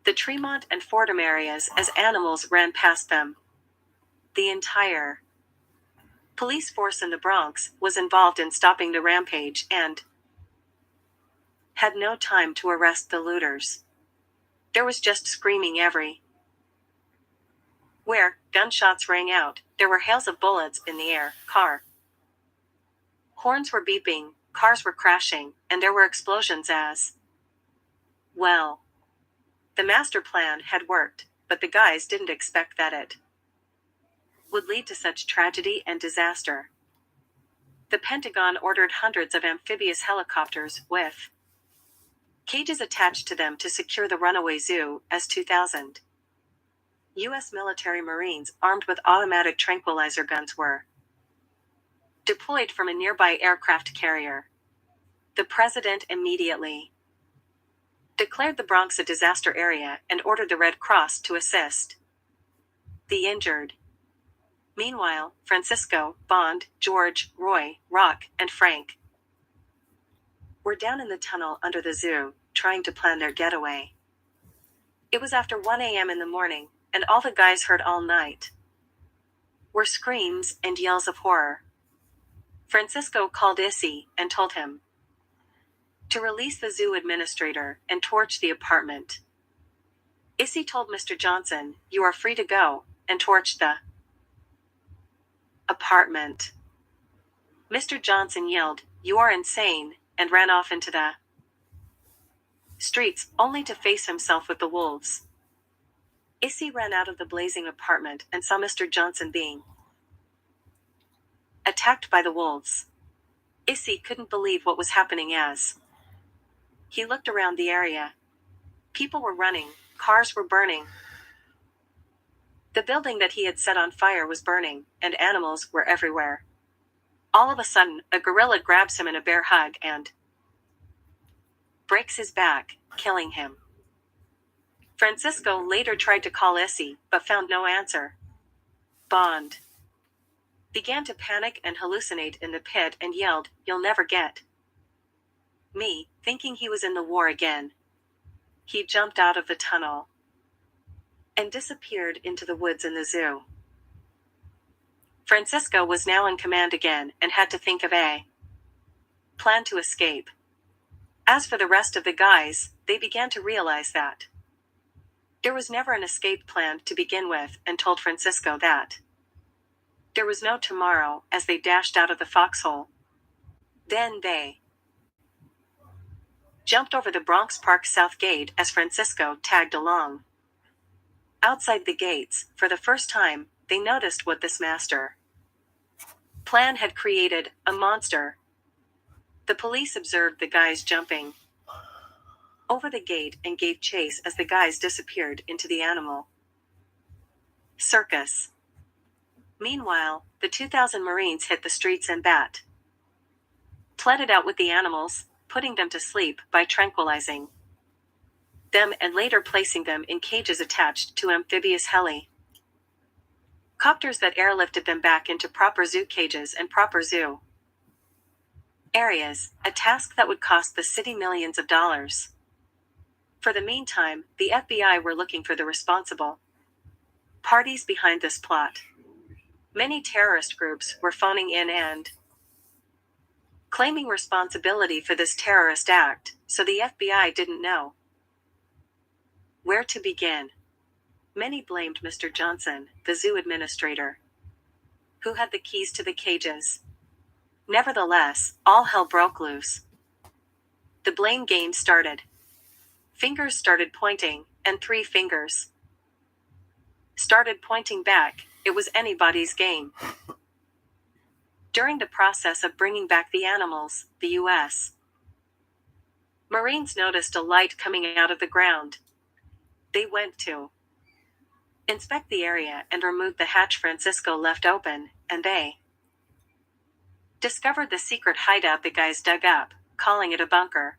the Tremont and Fordham areas as animals ran past them. The entire police force in the Bronx was involved in stopping the rampage and had no time to arrest the looters. There was just screaming everywhere. Gunshots rang out, there were hails of bullets in the air, car horns were beeping, cars were crashing, and there were explosions as well. The master plan had worked, but the guys didn't expect that it would lead to such tragedy and disaster. The Pentagon ordered hundreds of amphibious helicopters with cages attached to them to secure the runaway zoo, as 2,000 U.S. military Marines armed with automatic tranquilizer guns were deployed from a nearby aircraft carrier. The president immediately declared the Bronx a disaster area and ordered the Red Cross to assist the injured. Meanwhile, Francisco, Bond, George, Roy, Rock, and Frank were down in the tunnel under the zoo, trying to plan their getaway. It was after 1 a.m. in the morning, and all the guys heard all night were screams and yells of horror. Francisco called Issy and told him to release the zoo administrator and torch the apartment. Issy told Mr. Johnson, "You are free to go," and torched the apartment. Mr. Johnson yelled, "You are insane," and ran off into the streets, only to face himself with the wolves. Issy ran out of the blazing apartment and saw Mr. Johnson being attacked by the wolves. Issy couldn't believe what was happening as he looked around the area. People were running, cars were burning. The building that he had set on fire was burning, and animals were everywhere. All of a sudden, a gorilla grabs him in a bear hug and breaks his back, killing him. Francisco later tried to call Issy, but found no answer. Bond began to panic and hallucinate in the pit and yelled, "You'll never get me," thinking he was in the war again. He jumped out of the tunnel and disappeared into the woods in the zoo. Francisco was now in command again and had to think of a planned to escape. As for the rest of the guys, they began to realize that there was never an escape plan to begin with, and told Francisco that there was no tomorrow as they dashed out of the foxhole. Then they jumped over the Bronx Park South Gate as Francisco tagged along. Outside the gates, for the first time, they noticed what this master plan had created, a monster. The police observed the guys jumping over the gate and gave chase as the guys disappeared into the animal circus. Meanwhile, the 2,000 Marines hit the streets and pleaded out with the animals, putting them to sleep by tranquilizing them and later placing them in cages attached to amphibious helicopters that airlifted them back into proper zoo cages and proper zoo areas, a task that would cost the city millions of dollars. For the meantime, the FBI were looking for the responsible parties behind this plot. Many terrorist groups were phoning in and claiming responsibility for this terrorist act, so the FBI didn't know where to begin. Many blamed Mr. Johnson, the zoo administrator, who had the keys to the cages. Nevertheless, all hell broke loose. The blame game started. Fingers started pointing, and 3 fingers started pointing back. It was anybody's game. During the process of bringing back the animals, the U.S. Marines noticed a light coming out of the ground. They went to inspect the area and remove the hatch Francisco left open, and they discovered the secret hideout the guys dug up, calling it a bunker.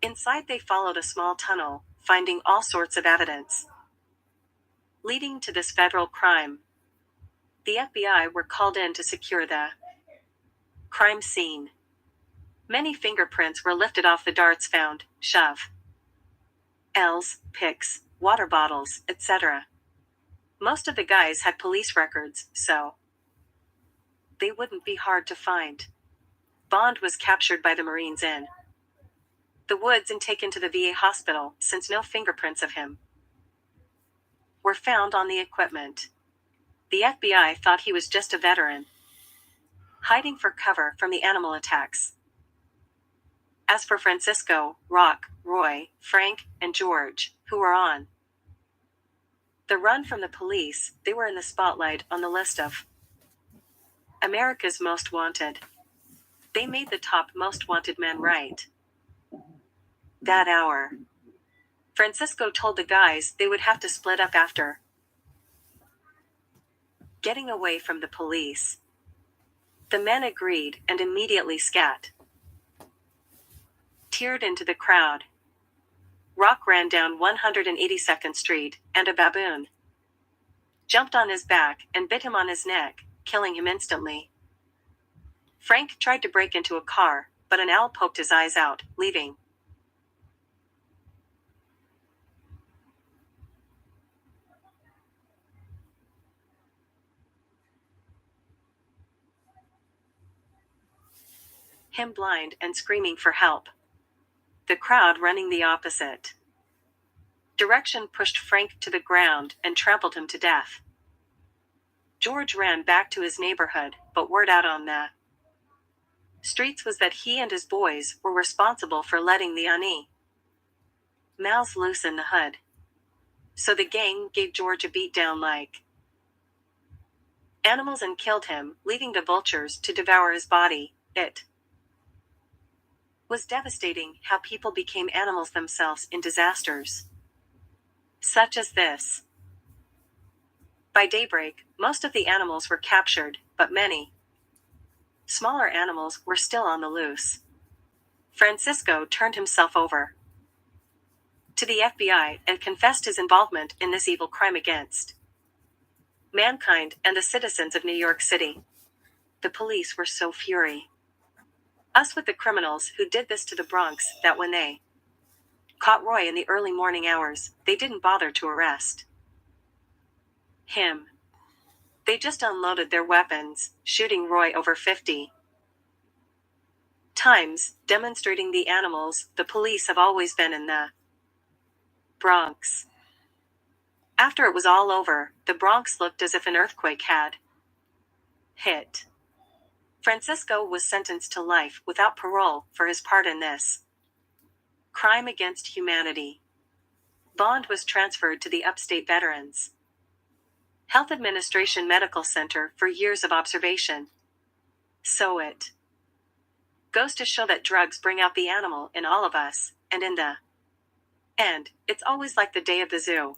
Inside they followed a small tunnel, finding all sorts of evidence leading to this federal crime. The FBI were called in to secure the crime scene. Many fingerprints were lifted off the darts found, shovels, picks, water bottles, etc. Most of the guys had police records, so they wouldn't be hard to find. Bond was captured by the Marines in the woods and taken to the VA hospital, since no fingerprints of him were found on the equipment. The FBI thought he was just a veteran, hiding for cover from the animal attacks. As for Francisco, Rock, Roy, Frank, and George, who were on the run from the police, they were in the spotlight on the list of America's Most Wanted. They made the top most wanted men right that hour. Francisco told the guys they would have to split up after getting away from the police. The men agreed and immediately teared into the crowd. Rock ran down 182nd Street, and a baboon jumped on his back and bit him on his neck, killing him instantly. Frank tried to break into a car, but an owl poked his eyes out, leaving him blind and screaming for help. The crowd running the opposite direction pushed Frank to the ground and trampled him to death. George ran back to his neighborhood, but word out on the streets was that he and his boys were responsible for letting the animals loose in the hood. So the gang gave George a beatdown like animals and killed him, leaving the vultures to devour his body. It was devastating how people became animals themselves in disasters such as this. By daybreak, most of the animals were captured, but many smaller animals were still on the loose. Francisco turned himself over to the FBI and confessed his involvement in this evil crime against mankind and the citizens of New York City. The police were so furious with the criminals who did this to the Bronx that when they caught Roy in the early morning hours, they didn't bother to arrest him. They just unloaded their weapons, shooting Roy over 50 times, demonstrating the animals, the police have always been in the Bronx. After it was all over, the Bronx looked as if an earthquake had hit. Francisco was sentenced to life without parole for his part in this crime against humanity. Bond was transferred to the Upstate Veterans Health Administration Medical Center for years of observation. So it goes to show that drugs bring out the animal in all of us, and in the end, it's always like the day of the zoo.